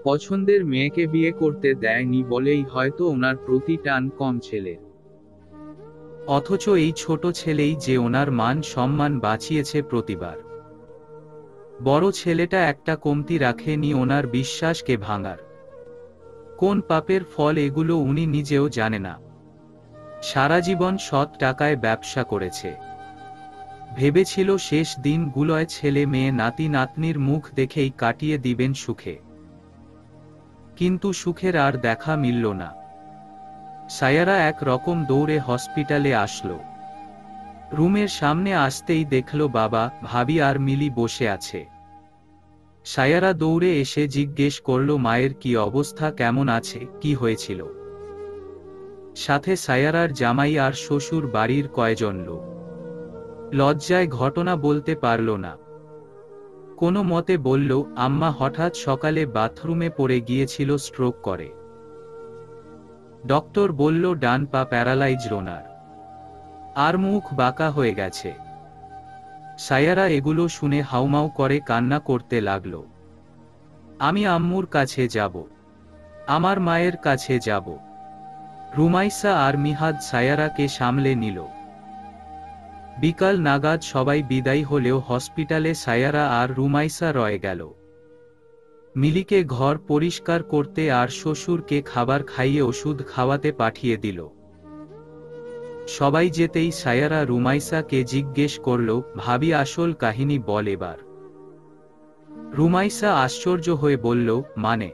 S1: পছন্দের মেয়েকে বিয়ে করতে দেয়নি বলেই হয়তো ওনার প্রতি টান কম ছেলের। অথচ এই ছোট ছেলেই যে ওনার মান সম্মান বাঁচিয়েছে প্রতিবার। বড় ছেলেটা একটা কমতি রাখেনি ওনার বিশ্বাসকে ভাঙার। কোন পাপের ফল এগুলো উনি নিজেও জানে না। সারা জীবন সৎ টাকায় ব্যবসা করেছে। ভেবেছিল শেষ দিনগুলোয় ছেলে মেয়ে নাতি নাতনির মুখ দেখেই কাটিয়ে দিবেন সুখে। কিন্তু সুখের আর দেখা মিলল না। সায়ারা এক রকম দৌড়ে হসপিটালে আসলো। রুমের সামনে আসতেই দেখল বাবা, ভাবি আর মিলি বসে আছে। সায়ারা দৌড়ে এসে জিজ্ঞেস করল, মায়ের কি অবস্থা, কেমন আছে, কি হয়েছিল? সাথে সায়ারার জামাই আর শ্বশুর বাড়ির কয়জন লোক। লজ্জায় ঘটনা বলতে পারল না। কোনো মতে বলল, আম্মা হঠাৎ সকালে বাথরুমে পড়ে গিয়েছিল, স্ট্রোক করে। ডক্টর বলল ডান পা প্যারালাইজড ওনার, আর মুখ বাঁকা হয়ে গেছে। সায়ারা এগুলো শুনে হাউমাউ করে কান্না করতে লাগল। আমি আম্মুর কাছে যাব, আমার মায়ের কাছে যাব। রুমাইসা আর মিহাদ সায়ারাকে সামলে নিল। বিকাল নাগাদ সবাই বিদায় হলেও হসপিটালে সায়ারা আর রুমাইসা রয়ে গেল। মিলিকে ঘর পরিষ্কার করতে আর শ্বশুরকে খাবার খাইয়ে ওষুধ খাওয়াতে পাঠিয়ে দিল। সবাই যেতেই সায়ারা রুমাইসাকে জিজ্ঞেস করল, ভাবি আসল কাহিনী বল এবার। রুমাইসা আশ্চর্য হয়ে বলল, মানে?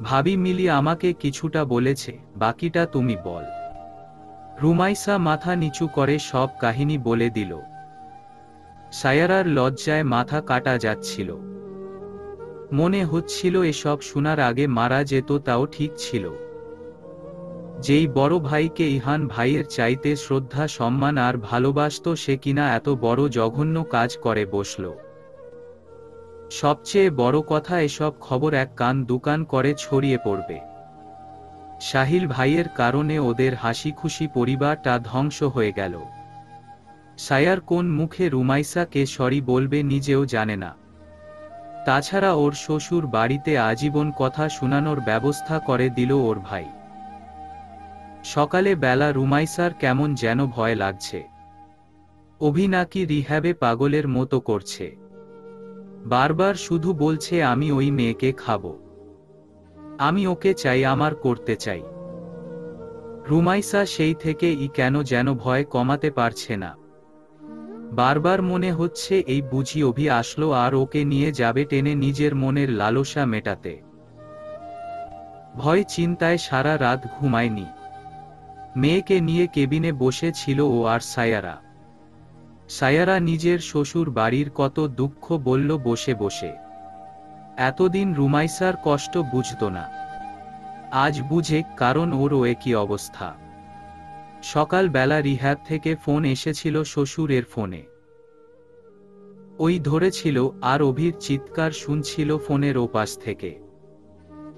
S1: ভাবি মিলি আমাকে কিছুটা বলেছে, বাকিটা তুমি বল। রুমাইসা মাথা নিচু করে সব কাহিনী বলে দিল। সায়ারার লজ্জায় মাথা কাটা যাচ্ছিল। মনে হচ্ছিল এসব শোনার আগে মারা যেত তাও ঠিক ছিল। যেই বড় ভাইকে ইহান ভাইয়ের চাইতে শ্রদ্ধা সম্মান আর ভালোবাসত, সে কিনা এত বড় জঘন্য কাজ করে বসল। সবচেয়ে বড় কথা, এসব খবর এক কান দুকান করে ছড়িয়ে পড়বে। সাহিল ভাইয়ের কারণে ওদের হাসি খুশি পরিবারটা ধ্বংস হয়ে গেল। সায়ার কোন মুখে রুমাইসাকে সরি বলবে নিজেও জানে না। তাছাড়া ওর শ্বশুর বাড়িতে আজীবন কথা শোনানোর ব্যবস্থা করে দিল ওর ভাই। সকালে বেলা রুমাইসার কেমন যেন ভয় লাগছে। অভি নাকি রিহ্যাবে পাগলের মতো করছে। বারবার শুধু বলছে, আমি ওই মেয়েকে খাবো, আমি ওকে চাই, আমার করতে চাই। রুমাইসা সেই থেকে কেন যেন ভয় কমাতে পারছে না। বারবার মনে হচ্ছে এই বুঝি অভি আসলো আর ওকে নিয়ে যাবে টেনে নিজের মনের লালসা মেটাতে। ভয় চিন্তায় সারা রাত ঘুমায়নি। মেয়েকে নিয়ে কেবিনে বসে ছিল ও আর সায়ারা। সায়ারা নিজের শ্বশুর বাড়ির কত দুঃখ বলল বসে বসে। এতদিন রুমাইসার কষ্ট বুঝত না, আজ বুঝে, কারণ ওরও একই অবস্থা। সকালবেলা রিহ্যাব থেকে ফোন এসেছিল শ্বশুরের ফোনে। ওই ধরেছিল আর অভির চিৎকার শুনছিল ফোনের ওপাশ থেকে।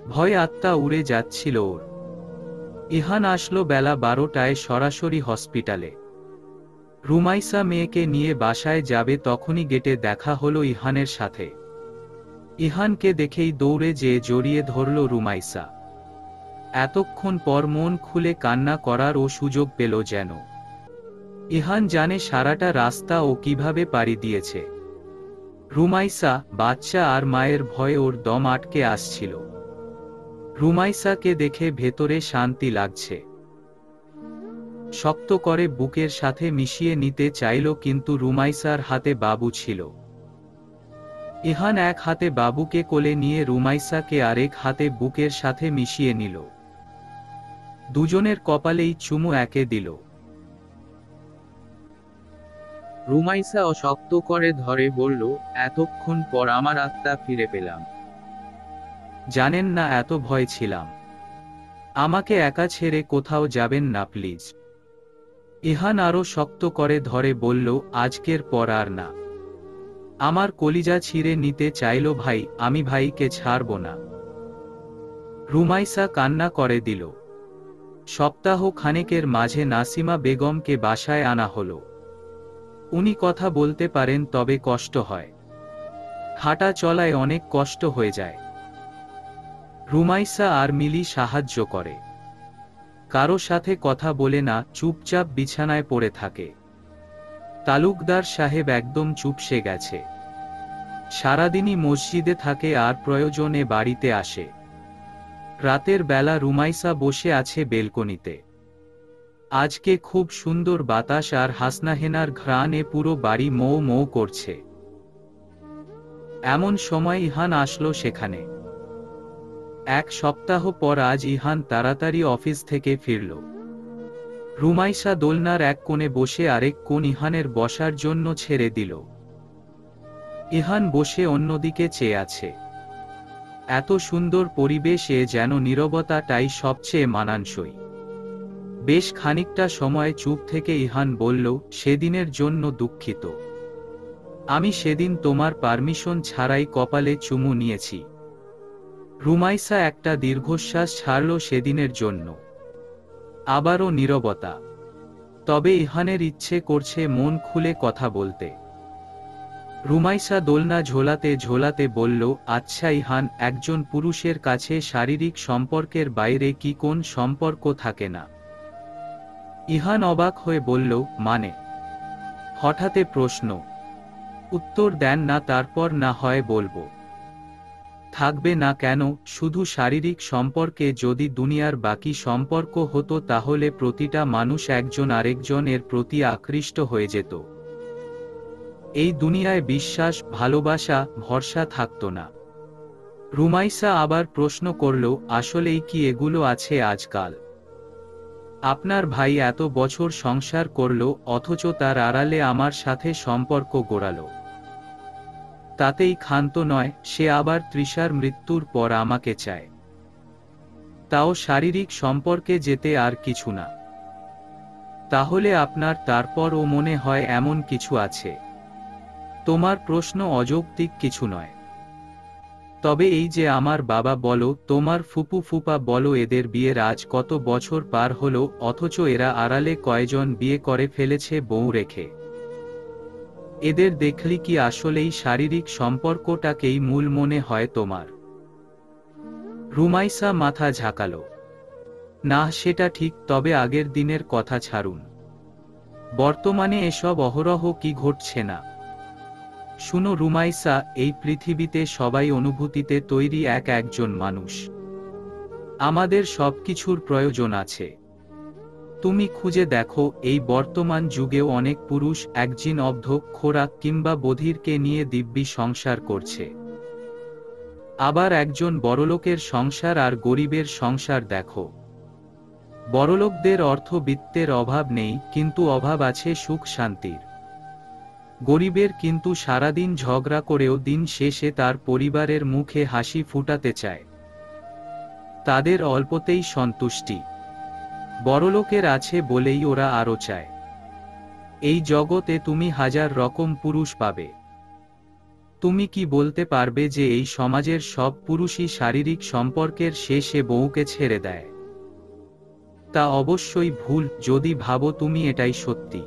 S1: ভয় আত্মা উড়ে যাচ্ছিল ওর। ইহান আসলো বেলা 12টায় সরাসরি হসপিটালে। রুমাইসা মেয়েকে নিয়ে বাসায় যাবে তখনই গেটে দেখা হলো ইহানের সাথে। ইহানকে দেখেই দৌড়ে যেয়ে জড়িয়ে ধরল রুমাইসা। এতক্ষণ পর মন খুলে কান্না করার ও সুযোগ পেল যেন। ইহান জানে সারাটা রাস্তা ও কিভাবে পাড়ি দিয়েছে। রুমাইসা, বাচ্চা আর মায়ের ভয়ে ওর দম আটকে আসছিল। রুমাইসাকে দেখে ভেতরে শান্তি লাগছে। শক্ত করে বুকের সাথে মিশিয়ে নিতে চাইল, কিন্তু রুমাইসার হাতে বাবু ছিল। ইহান এক হাতে বাবুকে কোলে নিয়ে রুমাইসাকে আরেক হাতে বুকের সাথে মিশিয়ে নিল। দুজনের কপালেই চুমু একে দিল। রুমাইসা শক্ত করে ধরে বলল, এতক্ষণ পর আমার আত্মা ফিরে পেলাম। জানেন না এত ভয় ছিলাম। আমাকে একা ছেড়ে কোথাও যাবেন না প্লিজ। ইহান আরো শক্ত করে ধরে বলল, আজকের পর আর না। আমার কলিজা ছিঁড়ে নিতে চাইল ভাই, আমি ভাইকে ছাড়ব না। রুমাইসা কান্না করে দিল। সপ্তাহ খানেকের মাঝে নাসিমা বেগমকে বাসায় আনা হলো। উনি কথা বলতে পারেন, তবে কষ্ট হয়। হাঁটা চলায় অনেক কষ্ট হয়ে যায়। রুমাইসা আর মিলি সাহায্য করে। কারো সাথে কথা বলে না, চুপচাপ বিছানায় পড়ে থাকে। তালুকদার সাহেব একদম চুপসে গেছে। সারাদিনই মসজিদে থাকে আর প্রয়োজনে বাড়িতে আসে। রাতের বেলা রুমাইসা বসে আছে বেলকনিতে। আজকে খুব সুন্দর বাতাস আর হাসনাহেনার ঘ্রাণে পুরো বাড়ি মৌ মৌ করছে। এমন সময় ইহান আসলো সেখানে। এক সপ্তাহ পর আজ ইহান তাড়াতাড়ি অফিস থেকে ফিরল। রুমাইসা দোলনার এক কোণে বসে আরেক কোণ ইহানের বসার জন্য ছেড়ে দিল। ইহান বসে অন্যদিকে চেয়ে আছে। এত সুন্দর পরিবেশে যেন নীরবতাটাই সবচেয়ে মানানসই। বেশ খানিকটা সময় চুপ থেকে ইহান বলল, সেদিনের জন্য দুঃখিত। আমি সেদিন তোমার পারমিশন ছাড়াই কপালে চুমু নিয়েছি। রুমাইসা একটা দীর্ঘশ্বাস ছাড়ল সেদিনের জন্য। আবারও নীরবতা। তবে ইহানের ইচ্ছে করছে মন খুলে কথা বলতে। রুমাইসা দোলনা ঝোলাতে ঝোলাতে বলল, আচ্ছা ইহান, একজন পুরুষের কাছে শারীরিক সম্পর্কের বাইরে কি কোন সম্পর্ক থাকে না? ইহান অবাক হয়ে বলল, মানে? হঠাৎ প্রশ্ন। উত্তর দেন না, তারপর না হয় বলবো। থাকবে না কেন? শুধু শারীরিক সম্পর্কে যদি দুনিয়ার বাকি সম্পর্ক হতো তাহলে প্রতিটা মানুষ একজন আরেকজনের প্রতি আকৃষ্ট হয়ে যেত। এই দুনিয়ায় বিশ্বাস, ভালোবাসা, ভরসা থাকতো না। রুমাইসা আবার প্রশ্ন করল, আসলেই কি এগুলো আছে আজকাল? আপনার ভাই এত বছর সংসার করল, অথচ তার আড়ালে আমার সাথে সম্পর্ক গড়ালো। তাতেই ক্ষান্ত নয়, সে আবার তৃষার মৃত্যুর পর আমাকে চায়। তাও শারীরিক সম্পর্কে যেতে আর কিছু না। তাহলে আপনার তারপরও মনে হয় এমন কিছু আছে? তোমার প্রশ্ন অযৌক্তিক কিছু নয়। তবে এই যে আমার বাবা বলো, তোমার ফুপু ফুপা বলো, এদের বিয়ের আজ কত বছর পার হলো, অথচ এরা আড়ালে কয়জন বিয়ে করে ফেলেছে বউ রেখে। এদের দেখলি কি আসলেই শারীরিক সম্পর্কটাকেই মূল মনে হয় তোমার? রুমাইসা মাথা ঝাঁকালো। না, সেটা ঠিক, তবে আগের দিনের কথা ছাড়ুন। বর্তমানে এসব অহরহ কি ঘটছে না? শুনো রুমাইসা, এই পৃথিবীতে সবাই অনুভূতিতে তৈরি একজন মানুষ। আমাদের সবকিছুর প্রয়োজন আছে। তুমি খুঁজে দেখো, এই বর্তমান যুগেও অনেক পুরুষ একজিন অবধ, খোরাক কিংবা বধিরকে নিয়ে দিব্যি সংসার করছে। আবার একজন বড়লোকের সংসার আর গরিবের সংসার দেখো। বড়লোকদের অর্থবিত্তের অভাব নেই, কিন্তু অভাব আছে সুখ শান্তির। গরিবের কিন্তু সারাদিন ঝগড়া করেও দিন শেষে তার পরিবারের মুখে হাসি ফুটাতে চায়। তাদের অল্পতেই সন্তুষ্টি। বড়লোকের আছে বলেই ওরা আরো চায়। এই জগতে তুমি হাজার রকম পুরুষ পাবে। তুমি কি বলতে পারবে যে এই সমাজের সব পুরুষই শারীরিক সম্পর্কের শেষে বউকে ছেড়ে দেয়? তা অবশ্যই ভুল যদি ভাবো তুমি এটাই সত্যি।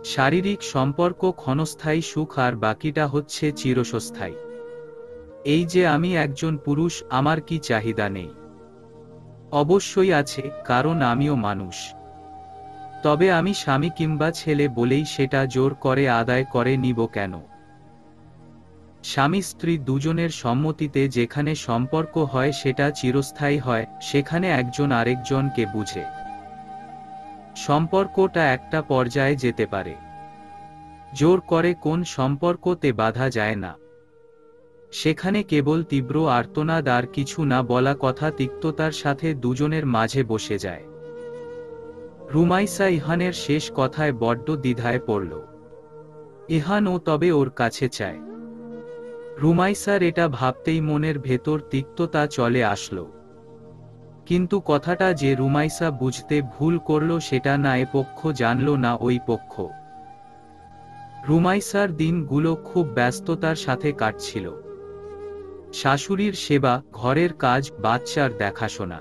S1: শারীরিক সম্পর্ক ক্ষণস্থায়ী সুখ, আর বাকিটা হচ্ছে চিরস্থায়ী। এই যে আমি একজন পুরুষ, আমার কি চাহিদা নেই? অবশ্যই আছে, কারণ আমিও মানুষ। তবে আমি স্বামী কিংবা ছেলে বলেই সেটা জোর করে আদায় করে নিব কেন? স্বামী স্ত্রী দুজনের সম্মতিতে যেখানে সম্পর্ক হয় সেটা চিরস্থায়ী হয়, সেখানে একজন আরেকজনকে বুঝে। সম্পর্কটা একটা পর্যায়ে যেতে পারে। জোর করে কোন সম্পর্কতে বাধা যায় না। সেখানে কেবল তীব্র আর্তনাদ আর কিছু না বলা কথা তিক্ততার সাথে দুজনের মাঝে বসে যায়। রুমাইসা ইহানের শেষ কথায় বড্ড দ্বিধায় পড়ল। ইহানও তবে ওর কাছে চায়। রুমাইসার এটা ভাবতেই মনের ভেতর তিক্ততা চলে আসলো। কিন্তু কথাটা যে রুমাইসা বুঝতে ভুল করল সেটা না এ পক্ষ জানল না ওই পক্ষ। রুমাইসার দিনগুলো খুব ব্যস্ততার সাথে কাটছিল। শাশুড়ির সেবা, ঘরের কাজ, বাচ্চার দেখাশোনা।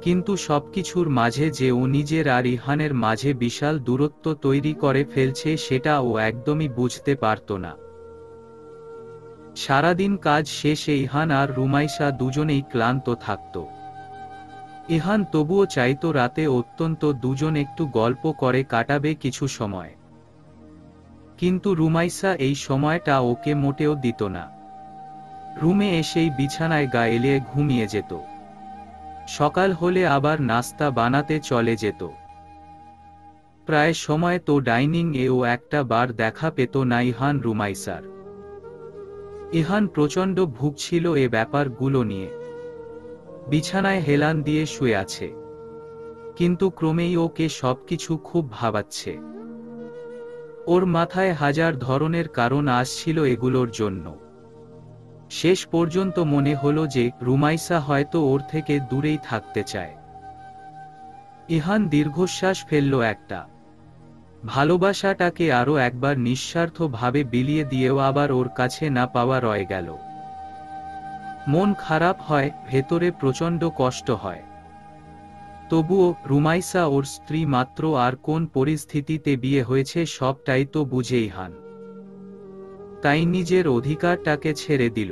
S1: কিন্তু সবকিছুর মাঝে যে ও নিজের আর ইহানের মাঝে বিশাল দূরত্ব তৈরি করে ফেলছে সেটা ও একদমই বুঝতে পারত না। সারাদিন কাজ শেষে ইহান আর রুমাইসা দুজনেই ক্লান্ত থাকত। ইহান তবুও চাইতো রাতে অত্যন্ত দুজন একটু গল্প করে কাটাবে কিছু সময়। কিন্তু রুমাইসা এই সময়টা ওকে মোটেও দিত না। রুমে এসেই বিছানায় গা এলিয়ে ঘুমিয়ে যেত। সকাল হলে আবার নাস্তা বানাতে চলে যেত। প্রায় সময় তো ডাইনিং এও একটা বার দেখা পেত না ইহান রুমাইসার। ইহান প্রচণ্ড ভুগছিল এ ব্যাপারগুলো নিয়ে। বিছানায় হেলান দিয়ে শুয়ে আছে, কিন্তু ক্রমেই ওকে সবকিছু খুব ভাবাচ্ছে। ওর মাথায় হাজার ধরনের কারণ আসছিল এগুলোর জন্য। শেষ পর্যন্ত মনে হলো যে রুমাইসা হয়তো ওর থেকে দূরেই থাকতে চায়। ইহান দীর্ঘশ্বাস ফেলল একটা। ভালোবাসাটাকে আরো একবার নিঃস্বার্থভাবে বিলিয়ে দিয়েও আবার ওর কাছে না পাওয়া রয়ে গেল। মন খারাপ হয়, ভেতরে প্রচণ্ড কষ্ট হয়। তবুও রুমাইসা ওর স্ত্রী মাত্র, আর কোন পরিস্থিতিতে বিয়ে হয়েছে সবটাই তো বুঝে ইহান। তাই নিজের অধিকারটাকে ছেড়ে দিল।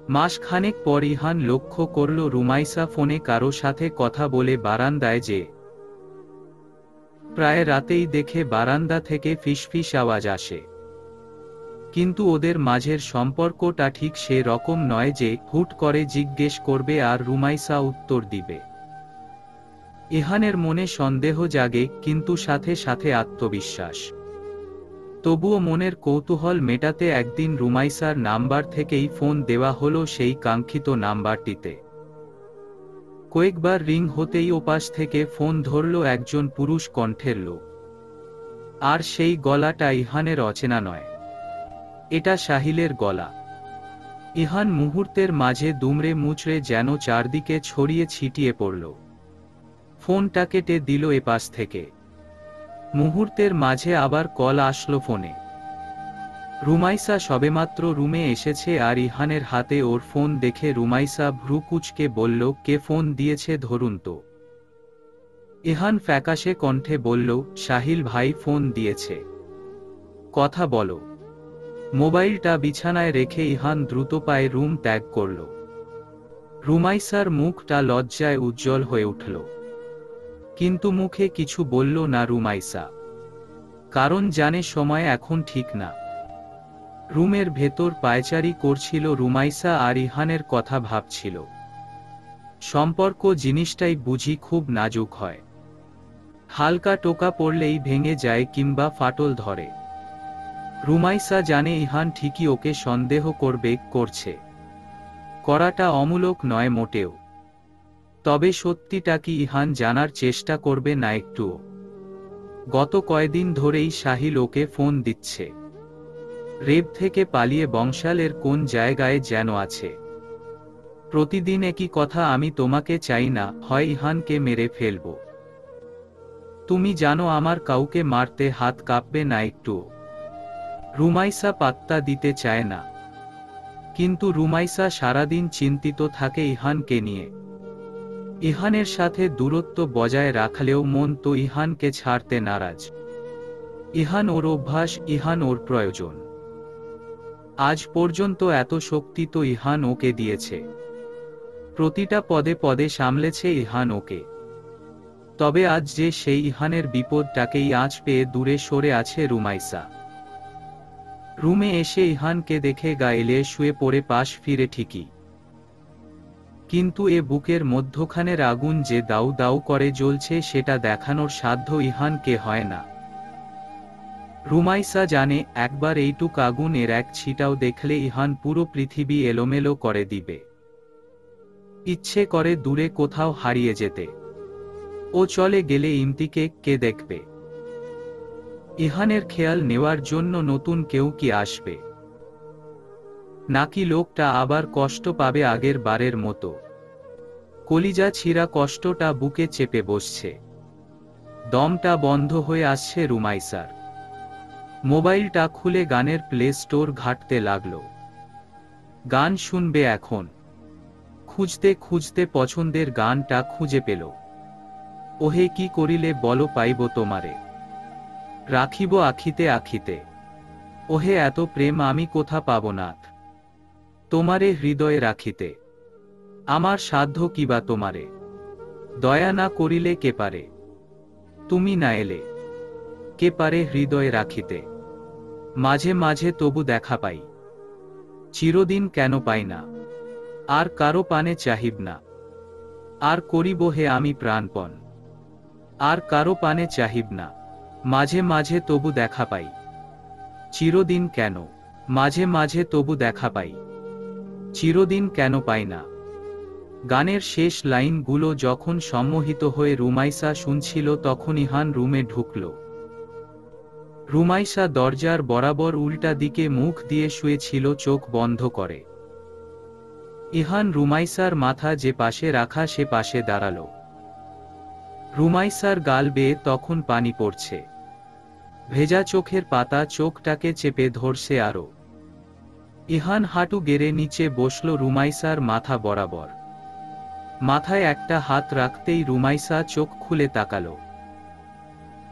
S1: মাসখানেক পর ইহান লক্ষ্য করল রুমাইসা ফোনে কারো সাথে কথা বলে বারান্দায় যে। প্রায় রাতেই দেখে বারান্দা থেকে ফিসফিস আওয়াজ আসে। কিন্তু ওদের মাঝের সম্পর্কটা ঠিক সে রকম নয় যে হুট করে জিজ্ঞেস করবে আর রুমাইসা উত্তর দিবে। ইহানের মনে সন্দেহ জাগে, কিন্তু সাথে সাথে আত্মবিশ্বাস। তবুও মনের কৌতূহল মেটাতে একদিন রুমাইসার নাম্বার থেকেই ফোন দেওয়া হলো সেই কাঙ্ক্ষিত নাম্বারটিতে। কয়েকবার রিং হতেই ওপাশ থেকে ফোন ধরল একজন পুরুষ কণ্ঠের লোক। আর সেই গলাটা ইহানের অচেনা নয়। এটা সাহিলের গলা। ইহান মুহূর্তের মাঝে দুমড়ে মুচড়ে যেন চারদিকে ছড়িয়ে ছিটিয়ে পড়ল। ফোনটা কেটে দিল এপাশ থেকে। মুহূর্তের মাঝে আবার কল আসলো ফোনে। রুমাইসা সবেমাত্র রুমে এসেছে আর ইহানের হাতে ওর ফোন দেখে রুমাইসা ভ্রু কুঁচকে বলল, কে ফোন দিয়েছে ধরুন তো। ইহান ফ্যাকাশে কণ্ঠে বলল, সাহিল ভাই ফোন দিয়েছে। কথা বলো। মোবাইলটা বিছানায় রেখে ইহান দ্রুত পায়ে রুম ত্যাগ করল। রুমাইসার মুখটা লজ্জায় উজ্জ্বল হয়ে উঠল। কিন্তু মুখে কিছু বলল না রুমাইসা। কারণ জানে সময় এখন ঠিক না। রুমের ভেতর পায়চারি করছিল রুমাইসা আর ইহানের কথা ভাবছিল। সম্পর্ক জিনিসটাই বুঝি খুব নাজুক হয়। হালকা টোকা পড়লেই ভেঙে যায় কিংবা ফাটল ধরে। রুমাইসা জানে ইহান ঠিকই ওকে সন্দেহ করবে, করছে। করাটা অমূলক নয় মোটেও। তবে সত্যিটা কি ইহান জানার চেষ্টা করবে না একটুও? গত কয়দিন ধরেই সাহিল ওকে ফোন দিচ্ছে। রেব থেকে পালিয়ে বংশালের কোন জায়গায় যেন আছে। প্রতিদিন একই কথা, আমি তোমাকে চাই না, হয় ইহানকে মেরে ফেলব। তুমি জানো আমার কাউকে মারতে হাত কাঁপবে না একটুও। রুমাইসা পাত্তা দিতে চায় না, কিন্তু রুমাইসা সারাদিন চিন্তিত থাকে ইহানকে নিয়ে। ইহানের সাথে দূরত্ব বজায় রাখলেও মন তো ইহানকে ছাড়তে নারাজ। ইহান ওর অভ্যাস, ইহান ওর প্রয়োজন। আজ পর্যন্ত এত শক্তি তো ইহান ওকে দিয়েছে। প্রতিটা পদে পদে সামলেছে ইহান ওকে। তবে আজ যে সেই ইহানের বিপদটাকেই আঁচ পেয়ে দূরে সরে আছে রুমাইসা। রুমে এসে ইহানকে দেখে গায়ে শুয়ে পড়ে পাশ ফিরে ঠিকই, কিন্তু এ বুকের মধ্যখানের আগুন যে দাউ দাউ করে জ্বলছে সেটা দেখানোর সাধ্য ইহানকে হয় না। রুমাইসা জানে একবার এইটুক আগুন এর এক ছিটাও দেখলে ইহান পুরো পৃথিবী এলোমেলো করে দিবে। ইচ্ছে করে দূরে কোথাও হারিয়ে যেতে। ও চলে গেলে ইমতিকে কে দেখবে? ইহানের খেয়াল নেওয়ার জন্য নতুন কেউ কি আসবে? নাকি লোকটা আবার কষ্ট পাবে আগের বারের মতো? কলিজা ছিঁড়া কষ্টটা বুকে চেপে বসছে। দমটা বন্ধ হয়ে আসছে রুমাইসার। মোবাইলটা খুলে গানের প্লে স্টোর ঘাঁটতে লাগল। গান শুনবে এখন। খুঁজতে খুঁজতে পছন্দের গানটা খুঁজে পেল। ওহে কি করিলে বলো পাইব তোমারে, রাখিব আখিতে আখিতে। ওহে এত প্রেম আমি কোথা পাব নাথ, তোমারে হৃদয়ে রাখিতে। আমার সাধ্য কিবা তোমারে, দয়া না করিলে কে পারে? তুমি না এলে কে পারে হৃদয়ে রাখিতে? মাঝে মাঝে তবু দেখা পাই, চিরদিন কেন পাই না? আর কারো পানে চাহিব না, আর করিব হে আমি প্রাণপণ। আর কারো পানে চাহিব না, মাঝে মাঝে তবু দেখা পাই, চিরদিন কেন? মাঝে মাঝে তবু দেখা পাই, চিরদিন কেন পাই না? গানের শেষ লাইনগুলো যখন সম্মোহিত হয়ে রুমাইসা শুনছিল তখন ইহান রুমে ঢুকল। রুমাইসা দরজার বরাবর উল্টা দিকে মুখ দিয়ে শুয়েছিল চোখ বন্ধ করে। ইহান রুমাইসার মাথা যে পাশে রাখা সে পাশে দাঁড়াল। রুমাইসার গাল বেয়ে তখন পানি পড়ছে। ভেজা চোখের পাতা চোখটাকে চেপে ধরছে আরো। ইহান হাঁটু গেড়ে নিচে বসল রুমাইসার মাথা বরাবর। মাথায় একটা হাত রাখতেই রুমাইসা চোখ খুলে তাকালো।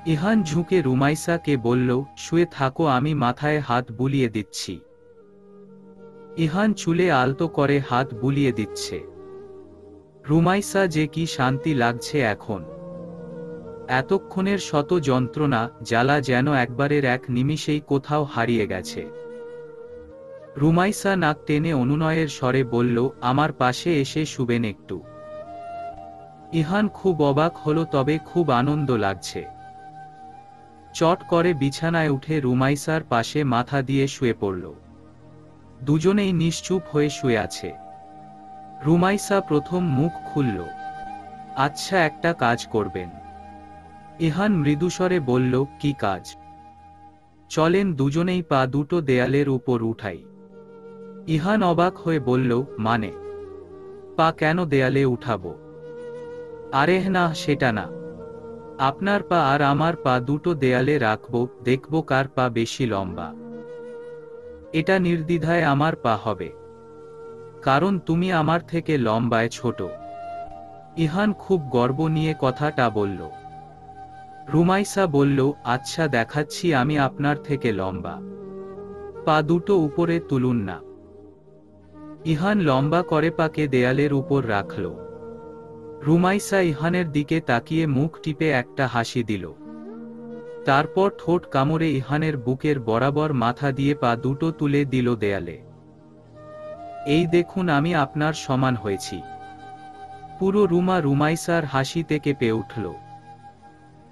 S1: ইহান ঝুঁকে রুমাইসাকে বলল, শুয়ে থাকো, আমি মাথায় হাত বুলিয়ে দিচ্ছি। ইহান চুলে আলতো করে হাত বুলিয়ে দিচ্ছে। রুমাইসা যে কি শান্তি লাগছে এখন। এতক্ষণের শত যন্ত্রণা জ্বালা যেন একবারের এক নিমিষেই কোথাও হারিয়ে গেছে। রুমাইসা নাক টেনে অনুনয়ের স্বরে বলল, আমার পাশে এসে শুবেন একটু। ইহান খুব অবাক হলো, তবে খুব আনন্দ লাগছে। চট করে বিছানায় উঠে রুমাইসার পাশে মাথা দিয়ে শুয়ে পড়ল। দুজনেই নিশ্চুপ হয়ে শুয়ে আছে। রুমাইসা প্রথম মুখ খুলল। আচ্ছা, একটা কাজ করবেন। ইহান মৃদুস্বরে বলল, কি কাজ? চলেন দুজনেই পা দুটো দেয়ালের উপর উঠাই। ইহান অবাক হয়ে বলল, মানে? পা কেন দেয়ালে উঠাবো? আরে না, সেটা না। আপনার পা আর আমার পা দুটো দেয়ালে রাখবো, দেখব কার পা বেশি লম্বা। এটা নির্দ্বিধায় আমার পা হবে, কারণ তুমি আমার থেকে লম্বায় ছোট। ইহান খুব গর্ব নিয়ে কথাটা বলল। রুমাইসা বলল, আচ্ছা দেখাচ্ছি আমি আপনার থেকে লম্বা। পা দুটো উপরে তুলুন না। ইহান লম্বা করে পাকে দেয়ালের উপর রাখল। রুমাইসা ইহানের দিকে তাকিয়ে মুখ টিপে একটা হাসি দিল। তারপর ঠোঁট কামড়ে ইহানের বুকের বরাবর মাথা দিয়ে পা দুটো তুলে দিল দেয়ালে। এই দেখুন, আমি আপনার সমান হয়েছি। পুরো রুমাইসার হাসিতে কেঁপে উঠল।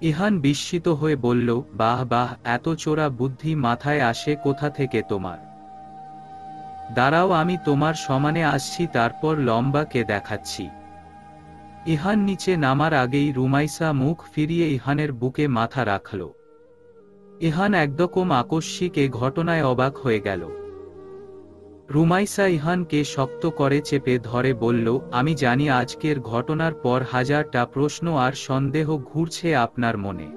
S1: ইহান বিস্মিত হয়ে বলল, বাহ বাহ, এত চোরা বুদ্ধি মাথায় আসে কোথা থেকে তোমার? দাঁড়াও, আমি তোমার সমানে আসছি, তারপর লম্বা কে দেখাচ্ছি। ইহান নিচে নামার আগেই রুমাইসা মুখ ফিরিয়ে ইহানের বুকে মাথা রাখল। ইহান একরকম আকস্মিক এ ঘটনায় অবাক হয়ে গেল। রুমাইসা ইহানকে শক্ত করে চেপে ধরে বলল, আমি জানি আজকের ঘটনার পর হাজারটা প্রশ্ন আর সন্দেহ ঘুরছে আপনার মনে,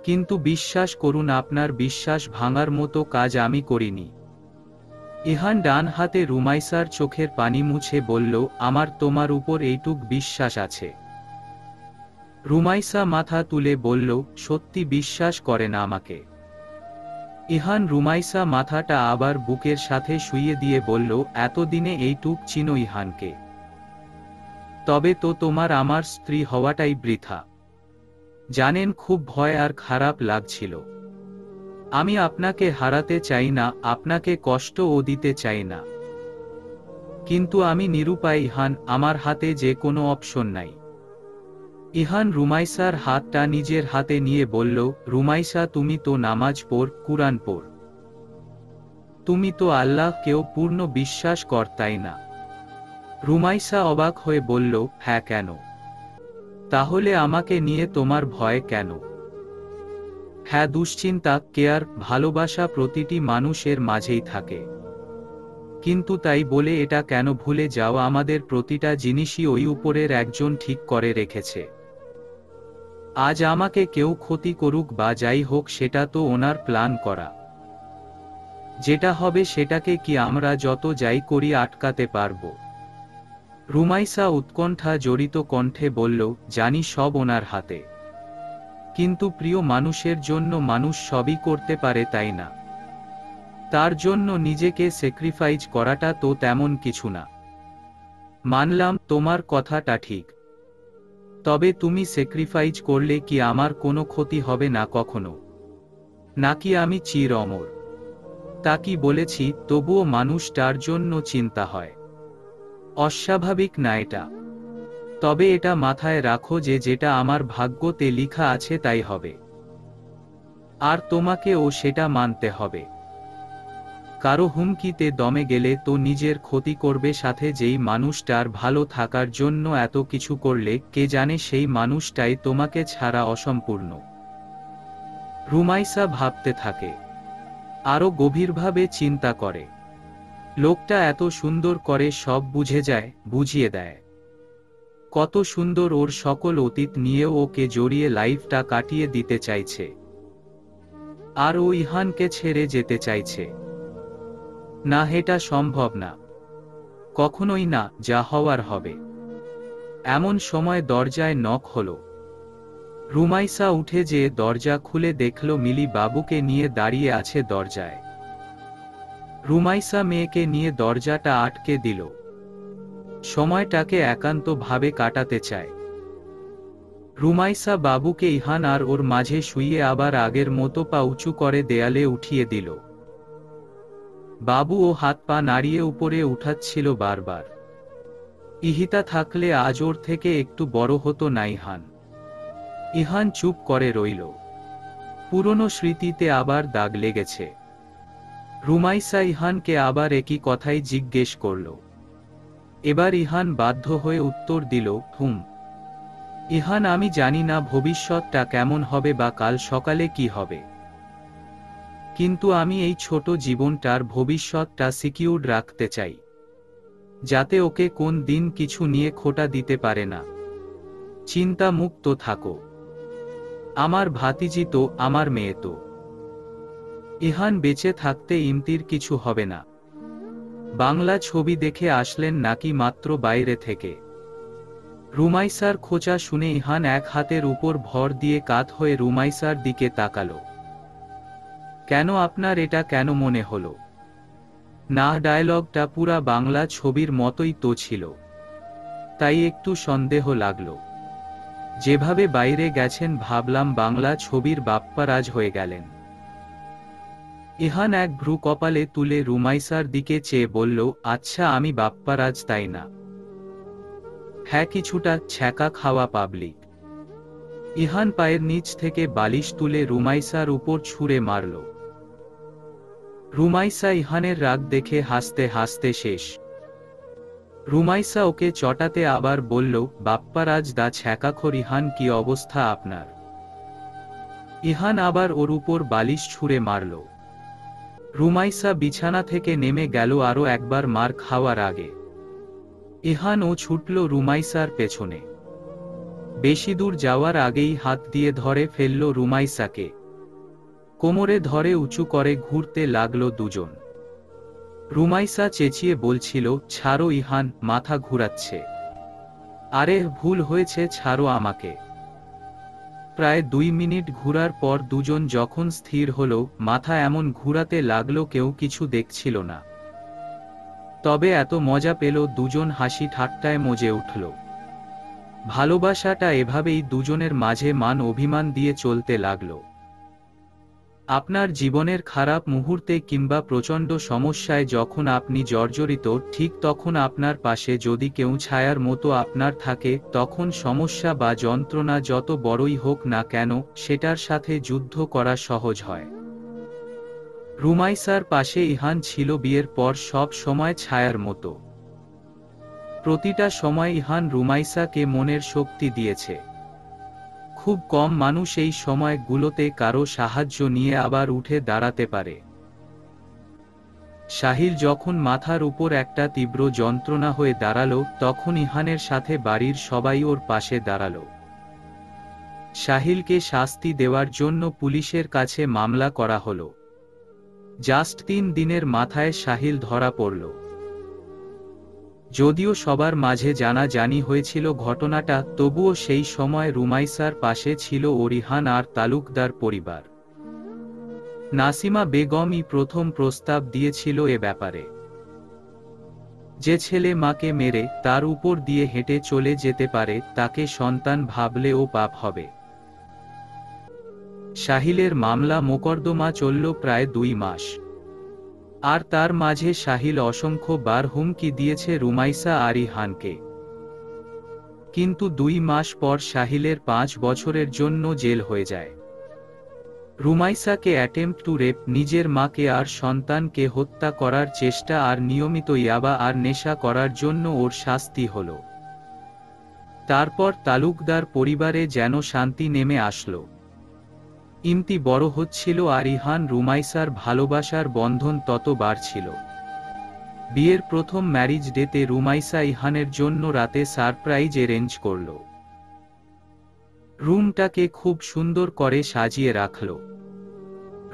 S1: কিন্তু বিশ্বাস করুন আপনার বিশ্বাস ভাঙার মতো কাজ আমি করিনি। ইহান ডান হাতে রুমাইসার চোখের পানি মুছে বলল, আমার তোমার উপর এইটুক বিশ্বাস আছে। রুমাইসা মাথা তুলে বলল, সত্যি বিশ্বাস করে না আমাকে? ইহান রুমাইসা মাথাটা আবার বুকের সাথে শুইয়ে দিয়ে বলল, এতদিনে এইটুক চিনো ইহানকে? তবে তো তোমার আমার স্ত্রী হওয়াটাই বৃথা। জানেন খুব ভয় আর খারাপ লাগছিল। আমি আপনাকে হারাতে চাই না, আপনাকে কষ্টও দিতে চাই না, কিন্তু আমি নিরুপায় ইহান, আমার হাতে যে কোনো অপশন নাই। ইহান রুমাইসার হাতটা নিজের হাতে নিয়ে বলল, রুমাইসা তুমি তো নামাজ পড়, কুরআন পড়, তুমি তো আল্লাহকেও পূর্ণ বিশ্বাস কর তাই না? রুমাইসা অবাক হয়ে বলল, হ্যাঁ কেন? তাহলে আমাকে নিয়ে তোমার ভয় কেন? হ্যাঁ, দুশ্চিন্তা, কেয়ার, ভালোবাসা প্রতিটি মানুষের মাঝেই থাকে, কিন্তু তাই বলে এটা কেন ভুলে যাও আমাদের প্রতিটা জিনিসই ওই উপরের একজন ঠিক করে রেখেছে। আজ আমাকে কেউ ক্ষতি করুক বা যাই হোক, সেটা তো ওনার প্ল্যান করা। যেটা হবে সেটাকে কি আমরা যত যাই করি আটকাতে পারবো? রুমাইসা উৎকণ্ঠা জড়িত কণ্ঠে বলল, জানি সব ওনার হাতে, কিন্তু প্রিয় মানুষের জন্য মানুষ সবই করতে পারে তাই না? তার জন্য নিজেকে স্যাক্রিফাইস করাটা তো তেমন কিছু না। মানলাম তোমার কথাটা ঠিক, তবে তুমি স্যাক্রিফাইস করলে কি আমার কোনো ক্ষতি হবে না কখনো? নাকি আমি চির অমর? তা কি বলেছি? তবুও মানুষটার জন্য চিন্তা হয়। অস্বাভাবিক না এটা? তবে এটা মাথায় রাখো যে যেটা আমার ভাগ্যতে লিখা আছে তাই হবে, আর তোমাকেও সেটা মানতে হবে। কারো হুমকিতে দমে গেলে তো নিজের ক্ষতি করবে, সাথে যেই মানুষটার ভালো থাকার জন্য এত কিছু করলে কে জানে সেই মানুষটাই তোমাকে ছাড়া অসম্পূর্ণ। রুমাইসা ভাবতে থাকে, আরো গভীরভাবে চিন্তা করে। লোকটা এত সুন্দর করে সব বুঝে যায়, বুঝিয়ে দেয়। কত সুন্দর, ওর সকল অতীত নিয়ে ওকে জড়িয়ে লাইফটা কাটিয়ে দিতে চাইছে, আর ও ইহানকে ছেড়ে যেতে চাইছে না। এটা সম্ভব না, কখনোই না। যা হওয়ার হবে। এমন সময় দরজায় নক হলো। রুমাইসা উঠে যেয়ে দরজা খুলে দেখল মিলি বাবুকে নিয়ে দাঁড়িয়ে আছে দরজায়। রুমাইসা মেয়েকে নিয়ে দরজাটা আটকে দিল। সময়টাকে একান্তভাবে কাটাতে চায়। রুমাইসা বাবুকে ইহান আর ওর মাঝে শুইয়ে আবার আগের মতো পা উঁচু করে দেয়ালে উঠিয়ে দিল। বাবু ও হাত পা নাড়িয়ে উপরে উঠাচ্ছিল বারবার। ইহিতা থাকলে আজ ওর থেকে একটু বড় হতো না ইহান। ইহান চুপ করে রইল। পুরনো স্মৃতিতে আবার দাগ লেগেছে। রুমাইসা ইহানকে আবার একই কথাই জিজ্ঞেস করল। এবার ইহান বাধ্য হয়ে উত্তর দিল, হুম। ইহান, আমি জানি না ভবিষ্যৎটা কেমন হবে বা কাল সকালে কি হবে, কিন্তু আমি এই ছোট জীবনটার ভবিষ্যৎটা সিকিউরড রাখতে চাই, যাতে ওকে কোন দিন কিছু নিয়ে খোঁটা দিতে পারে না। চিন্তা মুক্ত থাকো। আমার ভাতিজি তো, আমার মেয়ে তো। ইহান বেঁচে থাকতে ইমতির কিছু হবে না। বাংলা ছবি দেখে আসলেন নাকি মাত্র বাইরে থেকে? রুমাইসার খোঁচা শুনে ইহান এক হাতের উপর ভর দিয়ে কাত হয়ে রুমাইসার দিকে তাকালো। কেন আপনার এটা কেন মনে হলো? না, ডায়লগটা পুরা বাংলা ছবির মতোই তো ছিল, তাই একটু সন্দেহ লাগলো। যেভাবে বাইরে গেছেন ভাবলাম বাংলা ছবির বাপ্পারাজ হয়ে গেলেন। ইহান এক ভ্রু কপালে তুলে রুমাইসার দিকে চেয়ে বলল, আচ্ছা আমি বাপ্পারাজ তাই না? হ্যাঁ, কিছুটা ছ্যাঁকা খাওয়া পাবলিক। ইহান পায়ের নিচ থেকে বালিশ তুলে রুমাইসার উপর ছুঁড়ে মারল। রুমাইসা ইহানের রাগ দেখে হাসতে হাসতে শেষ। রুমাইসা ওকে চটাতে আবার বলল, বাপ্পারাজ দা ছ্যাঁকাখোর ইহান, কি অবস্থা আপনার? ইহান আবার ওর উপর বালিশ ছুঁড়ে মারল। রুমাইসা বিছানা থেকে নেমে গেল আরো একবার মার খাওয়ার আগে। ইহান ও ছুটল রুমাইসার পেছনে। বেশি দূর যাওয়ার আগেই হাত দিয়ে ধরে ফেলল রুমাইসাকে। কোমরে ধরে উঁচু করে ঘুরতে লাগলো দুজন। রুমাইসা চেঁচিয়ে বলছিল, ছাড়ো ইহান, মাথা ঘুরাচ্ছে। আরে ভুল হয়েছে, ছাড়ো আমাকে। প্রায় 2 মিনিট ঘুরার পর দুজন যখন স্থির হলো, মাথা এমন ঘুরাতে লাগলো কেউ কিছু দেখছিল না। তবে এত মজা পেল দুজন হাসি ঠাট্টায় মজে উঠল। ভালোবাসাটা এভাবেই দুজনের মাঝে মান অভিমান দিয়ে চলতে লাগলো। আপনার জীবনের খারাপ মুহূর্তে কিংবা প্রচণ্ড সমস্যায় যখন আপনি জর্জরিত, ঠিক তখন আপনার পাশে যদি কেউ ছায়ার মতো আপনার থাকে, তখন সমস্যা বা যন্ত্রণা যত বড়ই হোক না কেন, সেটার সাথে যুদ্ধ করা সহজ হয়। রুমাইসার পাশে ইহান ছিল বিয়ের পর সব সময় ছায়ার মতো। প্রতিটা সময় ইহান রুমাইসাকে মনের শক্তি দিয়েছে। খুব কম মানুষ এই সময়গুলোতে কারো সাহায্য নিয়ে আবার উঠে দাঁড়াতে পারে। সাহিল যখন মাথার উপর একটা তীব্র যন্ত্রণা হয়ে দাঁড়ালো, তখন ইহানের সাথে বাড়ির সবাই ওর পাশে দাঁড়ালো। সাহিলকে শাস্তি দেওয়ার জন্য পুলিশের কাছে মামলা করা হলো। জাস্ট 3 দিনের মাথায় সাহিল ধরা পড়ল। যদিও সবার মাঝে জানাজানি হয়েছিল ঘটনাটা, তবুও সেই সময় রুমাইসার পাশে ছিল ইহান আর তালুকদার পরিবার। নাসিমা বেগমই প্রথম প্রস্তাব দিয়েছিল এ ব্যাপারে। যে ছেলে মাকে মেরে তার উপর দিয়ে হেঁটে চলে যেতে পারে, তাকে সন্তান ভাবলেও পাপ হবে। সাহিলের মামলা মোকদ্দমা চলল প্রায় 2 মাস। আর তার মাঝে সাহিল অসংখ্য বার হুমকি দিয়েছে রুমাইসা আর ইহানকে। কিন্তু 2 মাস পর সাহিলের 5 বছরের জন্য জেল হয়ে যায়। রুমাইসাকে অ্যাটেম্প্ট টু রেপ, নিজের মাকে আর সন্তানকে হত্যা করার চেষ্টা আর নিয়মিত ইয়াবা আর নেশা করার জন্য ওর শাস্তি হল। তারপর তালুকদার পরিবারে যেন শান্তি নেমে আসলো। ইমতি বড় হচ্ছিল আর ইহান রুমাইসার ভালোবাসার বন্ধন তত বাড়ছিল। বিয়ের প্রথম ম্যারিজ ডেতে রুমাইসা ইহানের জন্য রাতে সারপ্রাইজ অ্যারেঞ্জ করল। রুমটাকে খুব সুন্দর করে সাজিয়ে রাখল।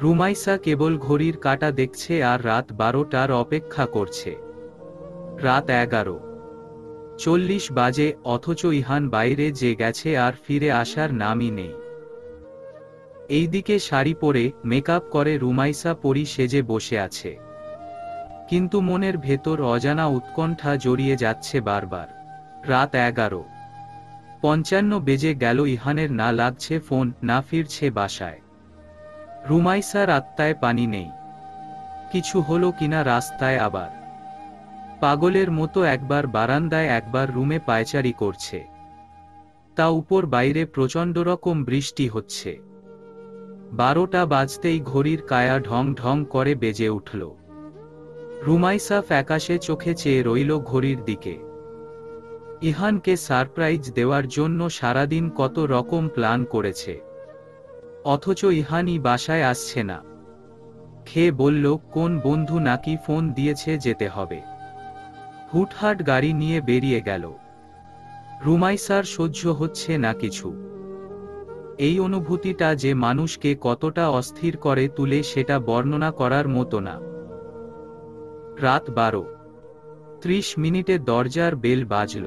S1: রুমাইসা কেবল ঘড়ির কাঁটা দেখছে আর রাত 12টার অপেক্ষা করছে। রাত 11:40 বাজে, অথচ ইহান বাইরে যে গেছে আর ফিরে আসার নামই নেই। এইদিকে শাড়ি পরে মেকআপ করে রুমাইসা পরী সেজে বসে আছে। কিন্তু মনের ভেতর অজানা উৎকণ্ঠা জড়িয়ে যাচ্ছে বারবার। রাত 11:55 বেজে গেল, ইহানের না লাগছে ফোন, না ফিরছে বাসায়। রুমাইসার আত্মায় পানি নেই। কিছু হলো কিনা রাস্তায় আবার। পাগলের মতো একবার বারান্দায় একবার রুমে পায়চারি করছে। তা উপর বাইরে প্রচণ্ড রকম বৃষ্টি হচ্ছে। 12টা বাজতেই ঘড়ির কায়া ঢং ঢং করে বেজে উঠল। রুমাইসা ফ্যাকাশে চোখে চেয়ে রইল ঘড়ির দিকে। ইহানকে সারপ্রাইজ দেওয়ার জন্য সারাদিন কত রকম প্ল্যান করেছে, অথচ ইহানই বাসায় আসছে না। খেয়ে বলল কোন বন্ধু নাকি ফোন দিয়েছে যেতে হবে। হুটহাট গাড়ি নিয়ে বেরিয়ে গেল। রুমাইসার সহ্য হচ্ছে না কিছু। এই অনুভূতিটা যে মানুষকে কতটা অস্থির করে তুলে, সেটা বর্ণনা করার মতো না। রাত 12:30 দরজার বেল বাজল।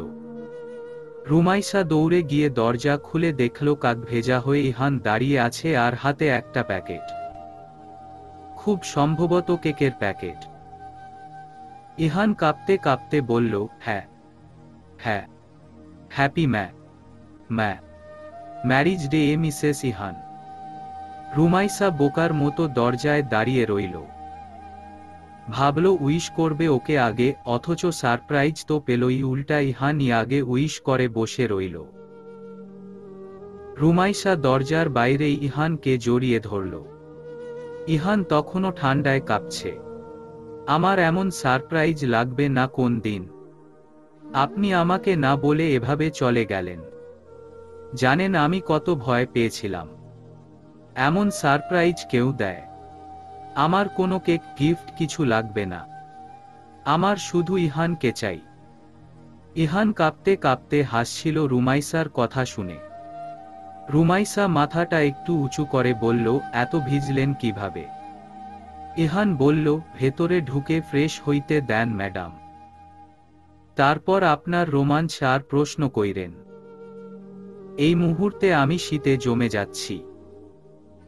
S1: রুমাইসা দৌড়ে গিয়ে দরজা খুলে দেখল কাক ভেজা হয়ে ইহান দাঁড়িয়ে আছে আর হাতে একটা প্যাকেট। খুব সম্ভবত কেকের প্যাকেট। ইহান কাঁপতে কাঁপতে বলল, হ্যাঁ হ্যাঁ, happy marriage day Mrs Ihan. Rumaisa বোকার মতো দরজায় দাঁড়িয়ে রইল। ভাবল উইশ করবে ওকে আগে, অথচ সারপ্রাইজ তো পেলই উল্টা ইহানই আগে উইশ করে বসে রইল। রুমাইসা দরজার বাইরেই ইহানকে জড়িয়ে ধরল। ইহান তখনও ঠান্ডায় কাঁপছে। আমার এমন সারপ্রাইজ লাগবে না কোন দিন। আপনি আমাকে না বলে এভাবে চলে গেলেন। জানেন আমি কত ভয় পেয়েছিলাম। এমন সারপ্রাইজ কেউ দেয়? আমার কোনো কেক গিফট কিছু লাগবে না। আমার শুধু ইহানকে চাই। ইহান কাঁপতে কাঁপতে হাসছিল রুমাইসার কথা শুনে। রুমাইসা মাথাটা একটু উঁচু করে বলল, এত ভিজলেন কিভাবে? ইহান বলল, ভেতরে ঢুকে ফ্রেশ হইতে দেন ম্যাডাম, তারপর আপনার রোমাঞ্চ আর প্রশ্ন কইরেন। এই মুহূর্তে আমি শীতে জমে যাচ্ছি।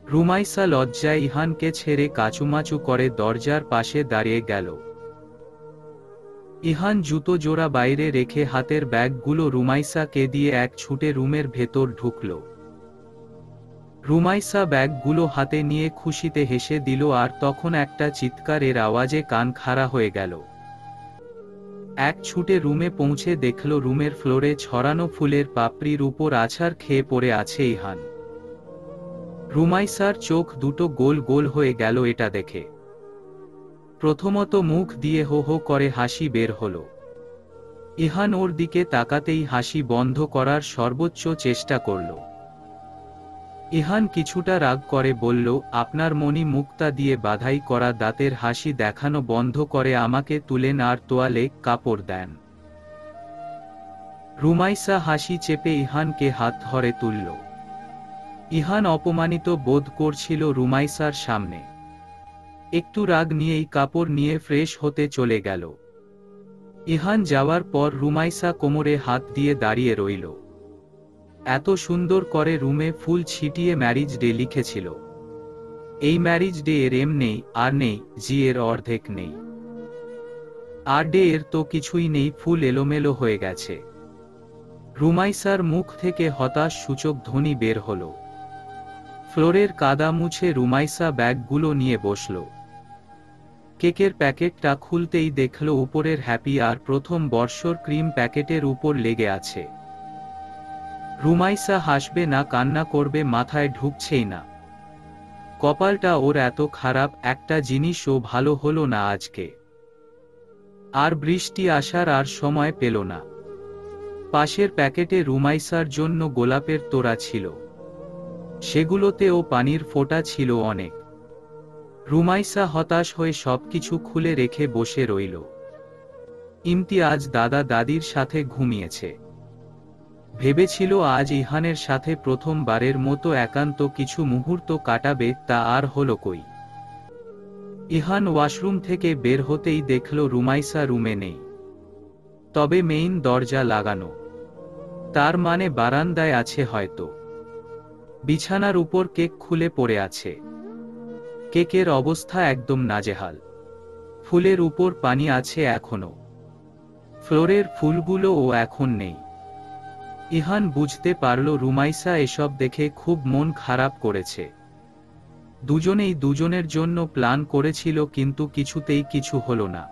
S1: রুমাইসা লজ্জায় ইহানকে ছেড়ে কাচুমাচু করে দরজার পাশে দাঁড়িয়ে গেল। ইহান জুতো জোড়া বাইরে রেখে হাতের ব্যাগগুলো রুমাইসাকে দিয়ে এক ছুটে রুমের ভেতর ঢুকল। রুমাইসা ব্যাগগুলো হাতে নিয়ে খুশিতে হেসে দিল, আর তখন একটা চিৎকারের আওয়াজে কান খাড়া হয়ে গেল। এক ছুটে রুমে পৌঁছে দেখল রুমের ফ্লোরে ছড়ানো ফুলের পাপড়ির উপর আছাড় খেয়ে পড়ে আছে ইহান। রুমাইসার চোখ দুটো গোল গোল হয়ে গেল এটা দেখে। প্রথমত মুখ দিয়ে হো হো করে হাসি বের হলো। ইহান ওর দিকে তাকাতেই হাসি বন্ধ করার সর্বোচ্চ চেষ্টা করল। ইহান কিছুটা রাগ করে বলল, আপনার মনি মুক্তা দিয়ে বাধাই করা দাঁতের হাসি দেখানো বন্ধ করে আমাকে তুলেন আর তোয়ালে কাপড় দেন। রুমাইসা হাসি চেপে ইহানকে হাত ধরে তুলল। ইহান অপমানিত বোধ করছিল রুমাইসার সামনে। একটু রাগ নিয়েই কাপড় নিয়ে ফ্রেশ হতে চলে গেল। ইহান যাওয়ার পর রুমাইসা কোমরে হাত দিয়ে দাঁড়িয়ে রইল। এত সুন্দর করে রুমে ফুল ছিটিয়ে ম্যারিজ ডে লিখেছিল। এই ম্যারিজ ডে এর এম নেই, আর নেই জি, এর অর্ধেক নেই। আর ডে এর তো কিছুই নেই, ফুল এলোমেলো হয়ে গেছে। রুমাইসার মুখ থেকে হতাশ সূচক ধ্বনি বের হল। ফ্লোরের কাদা মুছে রুমাইসা ব্যাগগুলো নিয়ে বসল। কেকের প্যাকেটটা খুলতেই দেখল উপরের হ্যাপি আর প্রথম বর্ষর ক্রিম প্যাকেটের উপর লেগে আছে। রুমাইসা হাসবে না কান্না করবে মাথায় ঢুকছেই না। কপালটা ওর এত খারাপ, একটা জিনিসও ভালো হলো না আজকে। আর বৃষ্টি আসার আর সময় পেল না। পাশের প্যাকেটে রুমাইসার জন্য গোলাপের তোড়া ছিল। সেগুলোতেও পানির ফোঁটা ছিল অনেক। রুমাইসা হতাশ হয়ে সবকিছু খুলে রেখে বসে রইল। ইমতিয়াজ দাদা দাদির সাথে ঘুমিয়েছে। ভেবেছিল আজ ইহানের সাথে প্রথমবারের মতো একান্ত কিছু মুহূর্ত কাটাবে, তা আর হলো কই। ইহান ওয়াশরুম থেকে বের হতেই দেখল রুমাইসা রুমে নেই। তবে মেইন দরজা লাগানো, তার মানে বারান্দায় আছে হয়তো। বিছানার উপর কেক খুলে পড়ে আছে। কেকের অবস্থা একদম নাজেহাল। ফুলের উপর পানি আছে এখনো। ফ্লোরের ফুলগুলোও এখন নেই। ইহান বুঝতে পারল রুমাইসা এসব দেখে খুব মন খারাপ করেছে। দুজনেই দুজনের জন্য প্ল্যান করেছিল, কিন্তু কিছুতেই কিছু হলো না।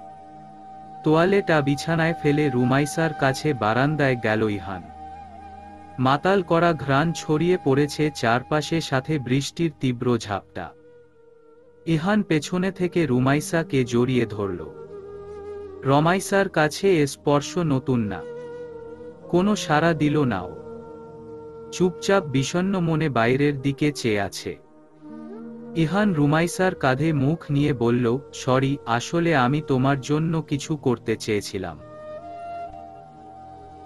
S1: তোয়ালেটা বিছানায় ফেলে রুমাইসার কাছে বারান্দায় গেল ইহান। মাতাল করা ঘ্রাণ ছড়িয়ে পড়েছে চারপাশে, সাথে বৃষ্টির তীব্র ঝাপটা। ইহান পেছনে থেকে রুমাইসাকে জড়িয়ে ধরল। রমাইসার কাছে এ স্পর্শ নতুন না। কোনো সাড়া দিল না ও। চুপচাপ বিষণ্ণ মনে বাইরের দিকে চেয়ে আছে। ইহান রুমাইসার কাঁধে মুখ নিয়ে বলল, সরি, আসলে আমি তোমার জন্য কিছু করতে চেয়েছিলাম,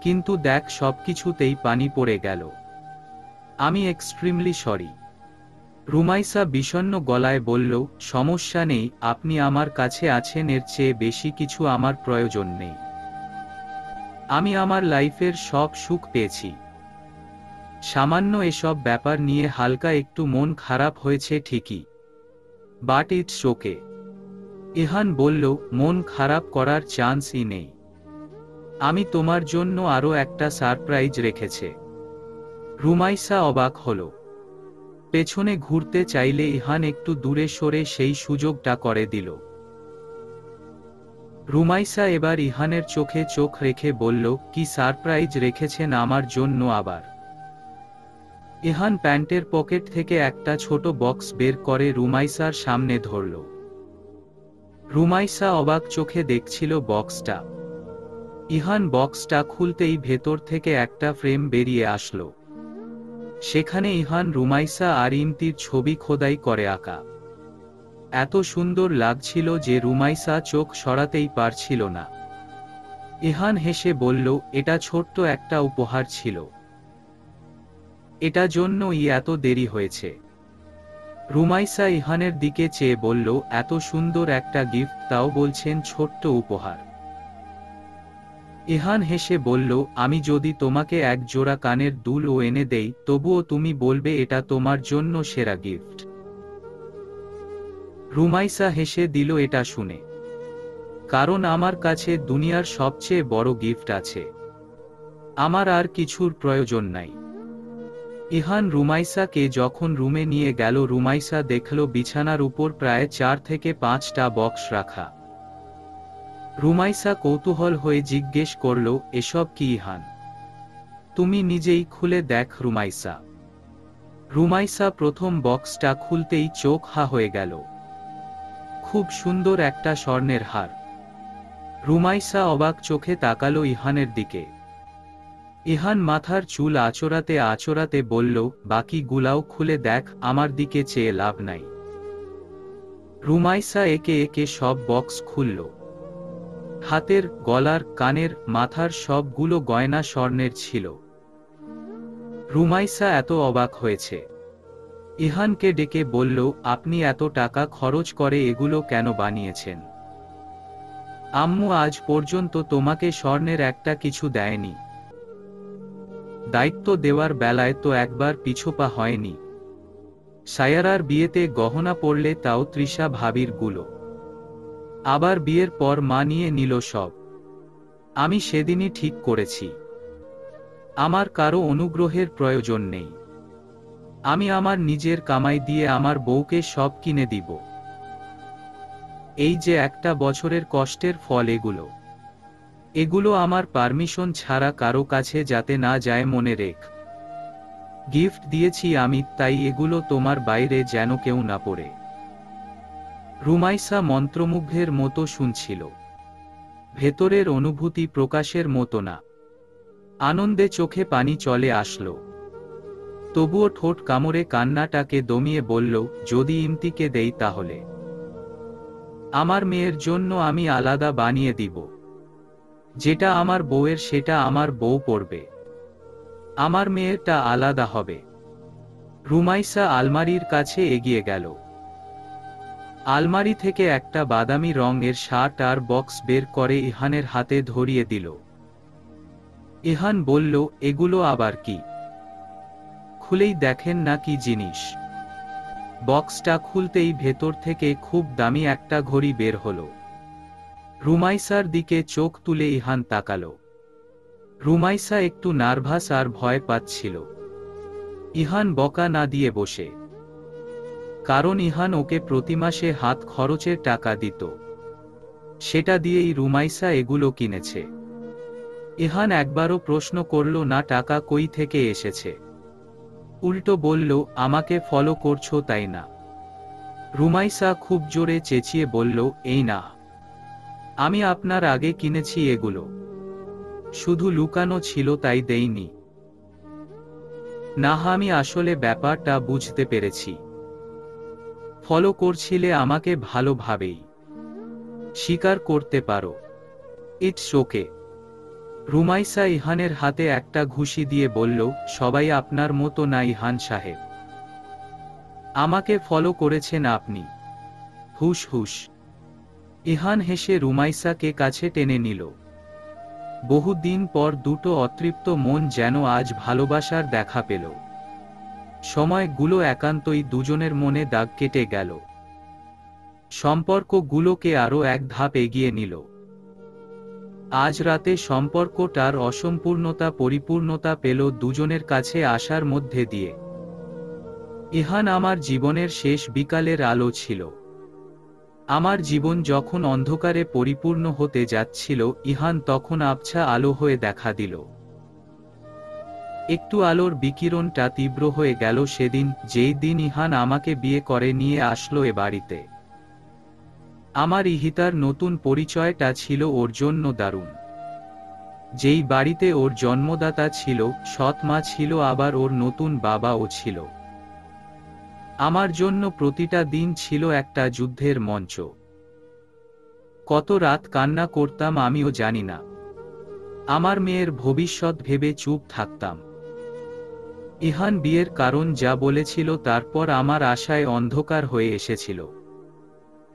S1: কিন্তু দেখ সবকিছুতেই পানি পড়ে গেল। আমি এক্সট্রিমলি সরি। রুমাইসা বিষণ্ণ গলায় বলল, সমস্যা নেই, আপনি আমার কাছে আছেন, এর চেয়ে বেশি কিছু আমার প্রয়োজন নেই। আমি আমার লাইফের সব সুখ পেয়েছি। সামান্য এসব ব্যাপার নিয়ে হালকা একটু মন খারাপ হয়েছে ঠিকই, বাট ইটস ওকে। ইহান বলল, মন খারাপ করার চান্সই নেই। আমি তোমার জন্য আরো একটা সারপ্রাইজ রেখেছে। রুমাইসা অবাক হল। পেছনে ঘুরতে চাইলে ইহান একটু দূরে সরে সেই সুযোগটা করে দিল। রুমাইসা এবার ইহানের চোখে চোখ রেখে বলল, কি সারপ্রাইজ রেখেছেন আমার জন্য আবার? ইহান প্যান্টের পকেট থেকে একটা ছোট বক্স বের করে রুমাইসার সামনে ধরল। রুমাইসা অবাক চোখে দেখছিল বক্সটা। ইহান বক্সটা খুলতেই ভেতর থেকে একটা ফ্রেম বেরিয়ে আসলো। সেখানে ইহান, রুমাইসা আর ইমতির ছবি খোদাই করে আঁকা। এত সুন্দর লাগছিল যে রুমাইসা চোখ সরাতেই পারছিল না। ইহান হেসে বলল, এটা ছোট্ট একটা উপহার ছিল। এটা জন্যই এত দেরি হয়েছে। রুমাইসা ইহানের দিকে চেয়ে বলল, এত সুন্দর একটা গিফট, তাও বলছেন ছোট্ট উপহার। ইহান হেসে বলল, আমি যদি তোমাকে এক জোড়া কানের দুলও এনে দেই, তবুও তুমি বলবে এটা তোমার জন্য সেরা গিফট। রুমাইসা হেসে দিল এটা শুনে। কারণ আমার কাছে দুনিয়ার সবচেয়ে বড় গিফট আছে। আমার আর কিছুর প্রয়োজন নাই। ইহান রুমাইসাকে যখন রুমে নিয়ে গেল, রুমাইসা দেখল বিছানার উপর প্রায় 4 থেকে 5টা বক্স রাখা। রুমাইসা কৌতূহল হয়ে জিজ্ঞেস করল, এসব কি ইহান? তুমি নিজেই খুলে দেখ রুমাইসা। রুমাইসা প্রথম বক্সটা খুলতেই চোখ হা হয়ে গেল। খুব সুন্দর একটা স্বর্ণের হার। রুমাইসা অবাক চোখে তাকালো ইহানের দিকে। ইহান মাথার চুল আঁচড়াতে আঁচড়াতে বলল, বাকি গুলাও খুলে দেখ, আমার দিকে চেয়ে লাভ নাই। রুমাইসা একে একে সব বক্স খুলল। হাতের, গলার, কানের, মাথার সবগুলো গয়না স্বর্ণের ছিল। রুমাইসা এত অবাক হয়েছে। ইহানকে ডেকে বলল, আপনি এত টাকা খরচ করে এগুলো কেন বানিয়েছেন? আম্মু আজ পর্যন্ত তোমাকে স্বর্ণের একটা কিছু দেয়নি। দায়িত্ব দেওয়ার বেলায় তো একবার পিছুপা হয়নি। সায়ারার বিয়েতে গহনা পড়লে তাও তৃষা ভাবির গুলো। আবার বিয়ের পর মা নিয়ে নিল সব। আমি সেদিনই ঠিক করেছি, আমার কারো অনুগ্রহের প্রয়োজন নেই। আমি আমার নিজের কামাই দিয়ে আমার বউকে সব কিনে দিব। এই যে একটা বছরের কষ্টের ফল এগুলো। এগুলো আমার পারমিশন ছাড়া কারো কাছে যাতে না যায় মনে রেখ। গিফট দিয়েছি আমি, তাই এগুলো তোমার বাইরে যেন কেউ না পড়ে। রুমাইসা মন্ত্রমুগ্ধের মতো শুনছিল। ভেতরের অনুভূতি প্রকাশের মতো না। আনন্দে চোখে পানি চলে আসলো। তবুও ঠোঁট কামড়ে কান্নাটাকে দমিয়ে বলল, যদি ইমতিকে দেই তাহলে আমার মেয়ের জন্য আমি আলাদা বানিয়ে দিব। যেটা আমার বউয়ের সেটা আমার বউ পরবে। আমার মেয়েরটা আলাদা হবে। রুমাইসা আলমারির কাছে এগিয়ে গেল। আলমারি থেকে একটা বাদামি রঙের শার্ট আর বক্স বের করে ইহানের হাতে ধরিয়ে দিল। ইহান বলল, এগুলো আবার কি? খুলেই দেখেন না কি জিনিস। বক্সটা খুলতেই ভেতর থেকে খুব দামি একটা ঘড়ি বের হলো। রুমাইসার দিকে চোখ তুলে ইহান তাকালো। রুমাইসা একটু নার্ভাস আর ভয় পাচ্ছিল। ইহান বকা না দিয়ে বসে। কারণ ইহান ওকে প্রতি মাসে হাত খরচের টাকা দিত। সেটা দিয়েই রুমাইসা এগুলো কিনেছে। ইহান একবারও প্রশ্ন করল না টাকা কই থেকে এসেছে। উল্টো বলল, আমাকে ফলো করছো তাই না? রুমাইসা খুব জোরে চেঁচিয়ে বলল, এই না, আমি আপনার আগে কিনেছি এগুলো। শুধু লুকানো ছিল তাই দেইনি। না, আমি আসলে ব্যাপারটা বুঝতে পেরেছি। ফলো করছিলে আমাকে ভালোভাবেই। স্বীকার করতে পারো। It's okay. রুমাইসা ইহানের হাতে একটা ঘুষি দিয়ে বলল, সবাই আপনার মতো না ইহান সাহেব। আমাকে ফলো করেছেন আপনি। হুশ হুশ। ইহান হেসে রুমাইসাকে কাছে টেনে নিল। বহুদিন পর দুটো অতৃপ্ত মন যেন আজ ভালোবাসার দেখা পেল। সময়গুলো একান্তই দুজনের মনে দাগ কেটে গেল। সম্পর্কগুলোকে আরো এক ধাপ এগিয়ে নিল। আজ রাতে সম্পর্কটার অসম্পূর্ণতা পরিপূর্ণতা পেল দুজনের কাছে আসার মধ্যে দিয়ে। ইহান আমার জীবনের শেষ বিকালের আলো ছিল। আমার জীবন যখন অন্ধকারে পরিপূর্ণ হতে যাচ্ছিল, ইহান তখন আবছা আলো হয়ে দেখা দিল। একটু আলোর বিকিরণটা তীব্র হয়ে গেল সেদিন, যেই দিন ইহান আমাকে বিয়ে করে নিয়ে আসলো এ বাড়িতে। আমার ইহিতার নতুন পরিচয়টা ছিল ওর জন্য দারুণ। যেই বাড়িতে ওর জন্মদাতা ছিল, সৎ মা ছিল, আবার ওর নতুন বাবাও ছিল। আমার জন্য প্রতিটা দিন ছিল একটা যুদ্ধের মঞ্চ। কত রাত কান্না করতাম আমিও জানি না। আমার মেয়ের ভবিষ্যৎ ভেবে চুপ থাকতাম। ইহান বিয়ের কারণ যা বলেছিল তারপর আমার আশায় অন্ধকার হয়ে এসেছিল।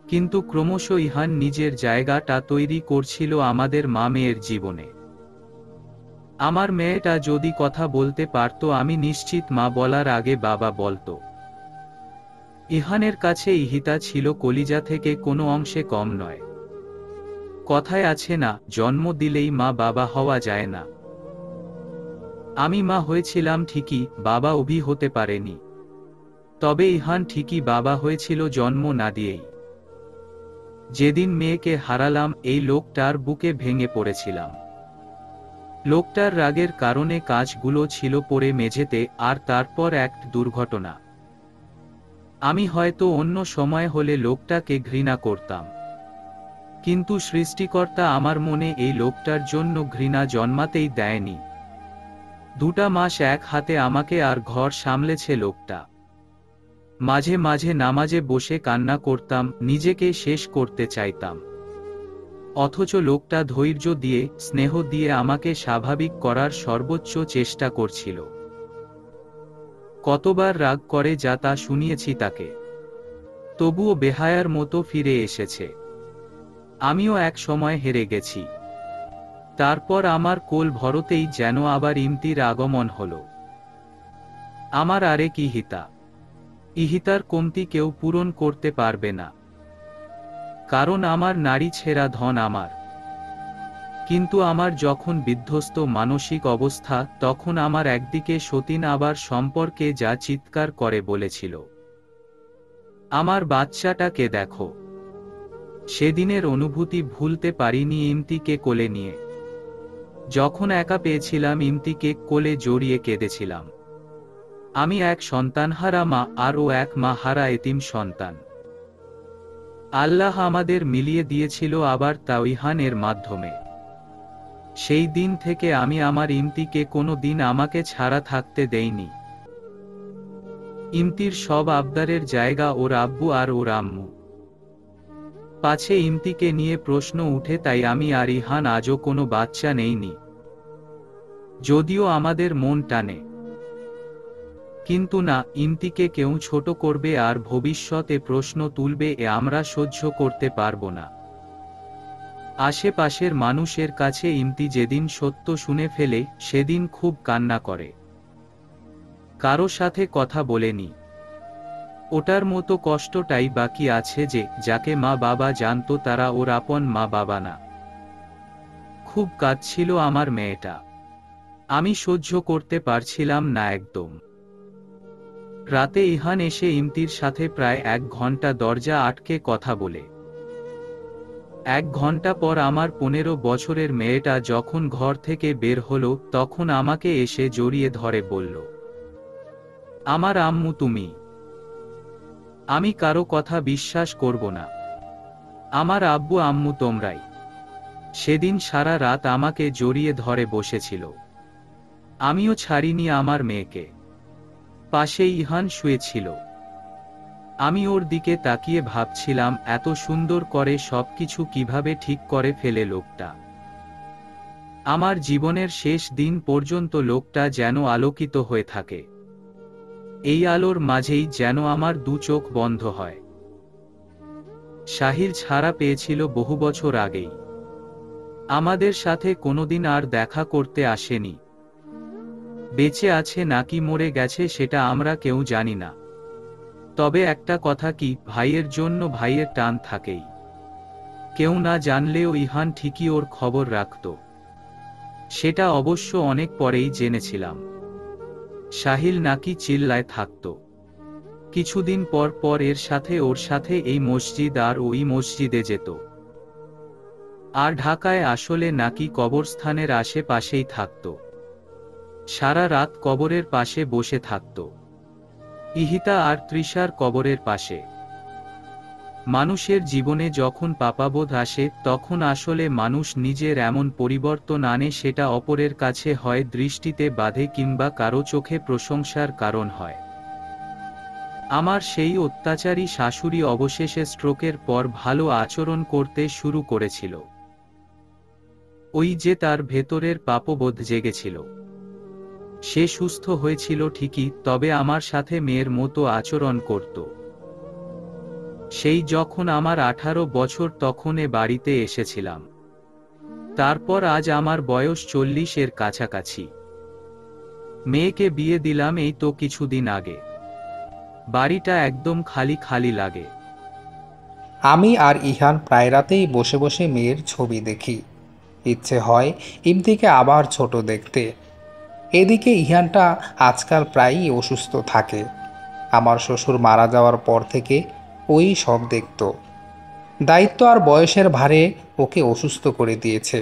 S1: কিন্তু ক্রমশ ইহান নিজের জায়গাটা তৈরি করছিল আমাদের মা মেয়ের জীবনে। আমার মেয়েটা যদি কথা বলতে পারত আমি নিশ্চিত মা বলার আগে বাবা বলতো। ইহানের কাছে ইহিতা ছিল কলিজা থেকে কোনো অংশে কম নয়। কথায় আছে না, জন্ম দিলেই মা বাবা হওয়া যায় না। আমি মা হয়েছিলাম ঠিকই, বাবা অভি হতে পারেনি। তবে ইহান ঠিকই বাবা হয়েছিল জন্ম না দিয়েই। যেদিন মেয়েকে হারালাম এই লোকটার বুকে ভেঙে পড়েছিলাম। লোকটার রাগের কারণে কাজগুলো ছিল পড়ে মেঝেতে, আর তারপর এক দুর্ঘটনা। আমি হয়তো অন্য সময় হলে লোকটাকে ঘৃণা করতাম, কিন্তু সৃষ্টিকর্তা আমার মনে এই লোকটার জন্য ঘৃণা জন্মাতেই দেয়নি। 2টা মাস এক হাতে আমাকে আর ঘর সামলেছে লোকটা। মাঝে মাঝে নামাজে বসে কান্না করতাম, নিজেকে শেষ করতে চাইতাম। অথচ লোকটা ধৈর্য দিয়ে, স্নেহ দিয়ে আমাকে স্বাভাবিক করার সর্বোচ্চ চেষ্টা করছিল। কতবার রাগ করে যা তা শুনিয়েছি তাকে, তবুও বেহায়ার মতো ফিরে এসেছে। আমিও এক সময় হেরে গেছি। তারপর আমার কোল ভরতেই যেন আবার ইমতির আগমন হলো। আমার আরেক ইহিতা। ইহিতার কমতি কেউ পূরণ করতে পারবে না, কারণ আমার নারী ছেঁড়া ধন আমার। কিন্তু আমার যখন বিধ্বস্ত মানসিক অবস্থা, তখন আমার একদিকে সতীন আবার সম্পর্কে যা চিৎকার করে বলেছিল, আমার বাচ্চাটাকে দেখো। সেদিনের অনুভূতি ভুলতে পারিনি ইমতিকে কোলে নিয়ে। যখন একা পেয়েছিলাম ইমতিকে কোলে জড়িয়ে কেঁদেছিলাম। আমি এক সন্তানহারা মা, আর ও এক মা হারা এতিম সন্তান। আল্লাহ আমাদের মিলিয়ে দিয়েছিল, আবার তাও ইহানের মাধ্যমে। সেই দিন থেকে আমি আমার ইমতিকে কোনো দিন আমাকে ছাড়া থাকতে দেইনি। ইমতির সব আবদারের জায়গা ওর আব্বু আর ওর আম্মু। পাছে ইমতিকে নিয়ে প্রশ্ন উঠে, তাই আমি আর ইহান আজও কোনো বাচ্চা নেইনি, যদিও আমাদের মন টানে। কিন্তু না, ইমতিকে কেউ ছোট করবে আর ভবিষ্যতে প্রশ্ন তুলবে, এ আমরা সহ্য করতে পারবো না। আশেপাশের মানুষের কাছে ইমতি যেদিন সত্য শুনে ফেলে, সেদিন খুব কান্না করে। কারো সাথে কথা বলেনি। ওটার মতো কষ্টটাই বাকি আছে যে, যাকে মা বাবা জানতো তারা ওর আপন মা বাবা না। খুব কাঁদছিল আমার মেয়েটা। আমি সহ্য করতে পারছিলাম না একদম। রাতে ইহান এসে ইমতির সাথে প্রায় 1 ঘন্টা দরজা আটকে কথা বলে। 1 ঘন্টা পর আমার 15 বছরের মেয়েটা যখন ঘর থেকে বের হলো, তখন আমাকে এসে জড়িয়ে ধরে বলল, আমার আম্মু তুমি। আমি কারো কথা বিশ্বাস করব না। আমার আব্বু আম্মু তোমরাই। সেদিন সারা রাত আমাকে জড়িয়ে ধরে বসেছিল। আমিও ছাড়িনি আমার মেয়েকে। পাশে ইহান শুয়েছিল। আমি ওর দিকে তাকিয়ে ভাবছিলাম, এত সুন্দর করে সবকিছু কিভাবে ঠিক করে ফেলে লোকটা। আমার জীবনের শেষ দিন পর্যন্ত লোকটা যেন আলোকিত হয়ে থাকে। এই আলোর মাঝেই যেন আমার 2 চোখ বন্ধ হয়। সাহিল ছাড়া পেয়েছিল বহু বছর আগেই। আমাদের সাথে কোনোদিন আর দেখা করতে আসেনি। বেঁচে আছে নাকি মরে গেছে সেটা আমরা কেউ জানি না। তবে একটা কথা কি, ভাইয়ের জন্য ভাইয়ের টান থাকেই। কেউ না জানলেও ইহান ঠিকই ওর খবর রাখত। সেটা অবশ্য অনেক পরেই জেনেছিলাম। সাহিল নাকি চিল্লায় থাকত। কিছুদিন পর পর ওর সাথে এই মসজিদ আর ওই মসজিদে যেত। আর ঢাকায় আসলে নাকি কবরস্থানের আশেপাশেই থাকত। সারা রাত কবরের পাশে বসে থাকত। ইহিতা আর তৃষার কবরের পাশে। মানুষের জীবনে যখন পাপাবোধ আসে তখন আসলে মানুষ নিজের এমন পরিবর্তন আনে সেটা অপরের কাছে হয় দৃষ্টিতে বাধে কিংবা কারো চোখে প্রশংসার কারণ হয়। আমার সেই অত্যাচারী শাশুড়ি অবশেষে স্ট্রোকের পর ভালো আচরণ করতে শুরু করেছিল। ওই যে তার ভেতরের পাপবোধ জেগেছিল। সে সুস্থ হয়েছিল ঠিকই, তবে আমার সাথে মেয়ের মতো আচরণ করত। সেই যখন আমার 18 বছর তখন এ বাড়িতে এসেছিলাম। তারপর আজ আমার বয়স 40 এর কাছাকাছি। মেয়েকে বিয়ে দিলাম এই তো কিছুদিন আগে। বাড়িটা একদম খালি খালি লাগে।
S2: আমি আর ইহান প্রায় রাতেই বসে বসে মেয়ের ছবি দেখি। ইচ্ছে হয় ইমতিকে আবার ছোট দেখতে। এদিকে ইহানটা আজকাল প্রায়ই অসুস্থ থাকে। আমার শ্বশুর মারা যাওয়ার পর থেকে ওই সব দেখত। দায়িত্ব আর বয়সের ভারে ওকে অসুস্থ করে দিয়েছে।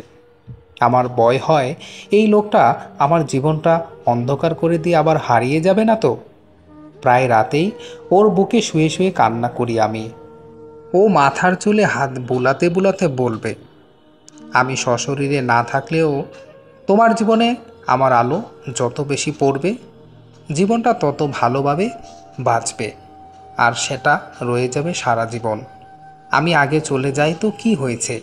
S2: আমার ভয় হয় এই লোকটা আমার জীবনটা অন্ধকার করে দিয়ে আবার হারিয়ে যাবে না তো। প্রায় রাতেই ওর বুকে শুয়ে শুয়ে কান্না করি আমি। ও মাথার চুলে হাত বুলাতে বুলাতে বলবে, আমি সশরীরে না থাকলেও তোমার জীবনে আমার আলো যত বেশি পড়বে, জীবনটা তত ভালোভাবে বাঁচবে, আর সেটা রয়ে যাবে সারা জীবন। আমি আগে চলে যাই তো কি হয়েছে,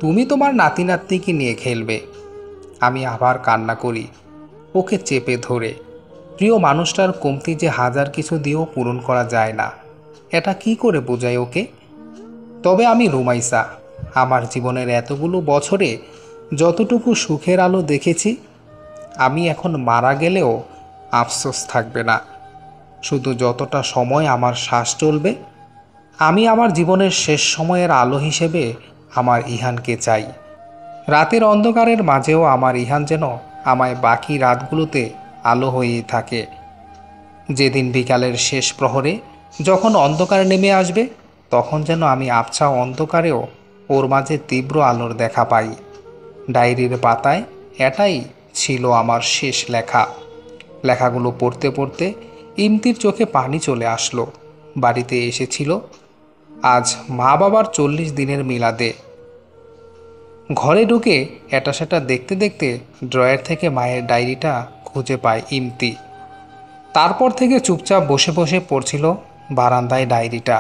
S2: তুমি তোমার নাতি নাতনিকে নিয়ে খেলবে। আমি আবার কান্না করি ওকে চেপে ধরে। প্রিয় মানুষটার কমতি যে হাজার কিছু দিয়েও পূরণ করা যায় না, এটা কি করে বোঝাই ওকে। তবে আমি রুমাইসা, আমার জীবনের এতগুলো বছরে যতটুকু সুখের আলো দেখেছি, আমি এখন মারা গেলেও আফসোস থাকবে না। শুধু যতটা সময় আমার শ্বাস চলবে, আমি আমার জীবনের শেষ সময়ের আলো হিসেবে আমার ইহানকে চাই। রাতের অন্ধকারের মাঝেও আমার ইহান যেন আমায় বাকি রাতগুলোতে আলো হয়েই থাকে। যেদিন বিকালের শেষ প্রহরে যখন অন্ধকার নেমে আসবে, তখন যেন আমি আবছা অন্ধকারেও ওর মাঝে তীব্র আলোর দেখা পাই। ডায়েরির পাতায় এটাই ছিল আমার শেষ লেখা। লেখাগুলো পড়তে পড়তে ইমতির চোখে পানি চলে আসলো। বাড়িতে এসেছিল আজ মা বাবার 40 দিনের মিলাদে। ঘরে ঢুকে এটা সেটা দেখতে দেখতে ড্রয়ার থেকে মায়ের ডায়েরিটা খুঁজে পায় ইমতি। তারপর থেকে চুপচাপ বসে বসে পড়ছিল বারান্দায় ডায়েরিটা।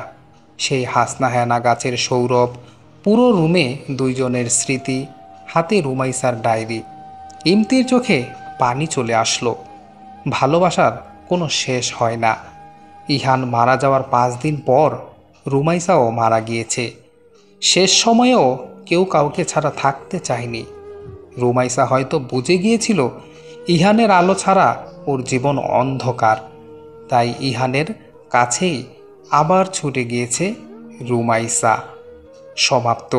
S2: সেই হাসনা হেনা গাছের সৌরভ, পুরো রুমে দুইজনের স্মৃতি, হাতে রুমাইসার ডায়েরি। ইমতির চোখে পানি চলে আসলো। ভালোবাসার কোনো শেষ হয় না। ইহান মারা যাওয়ার 5 দিন পর রুমাইসাও মারা গিয়েছে। শেষ সময়েও কেউ কাউকে ছাড়া থাকতে চায়নি। রুমাইসা হয়তো বুঝে গিয়েছিল ইহানের আলো ছাড়া ওর জীবন অন্ধকার, তাই ইহানের কাছেই আবার ছুটে গিয়েছে রুমাইসা। সমাপ্ত।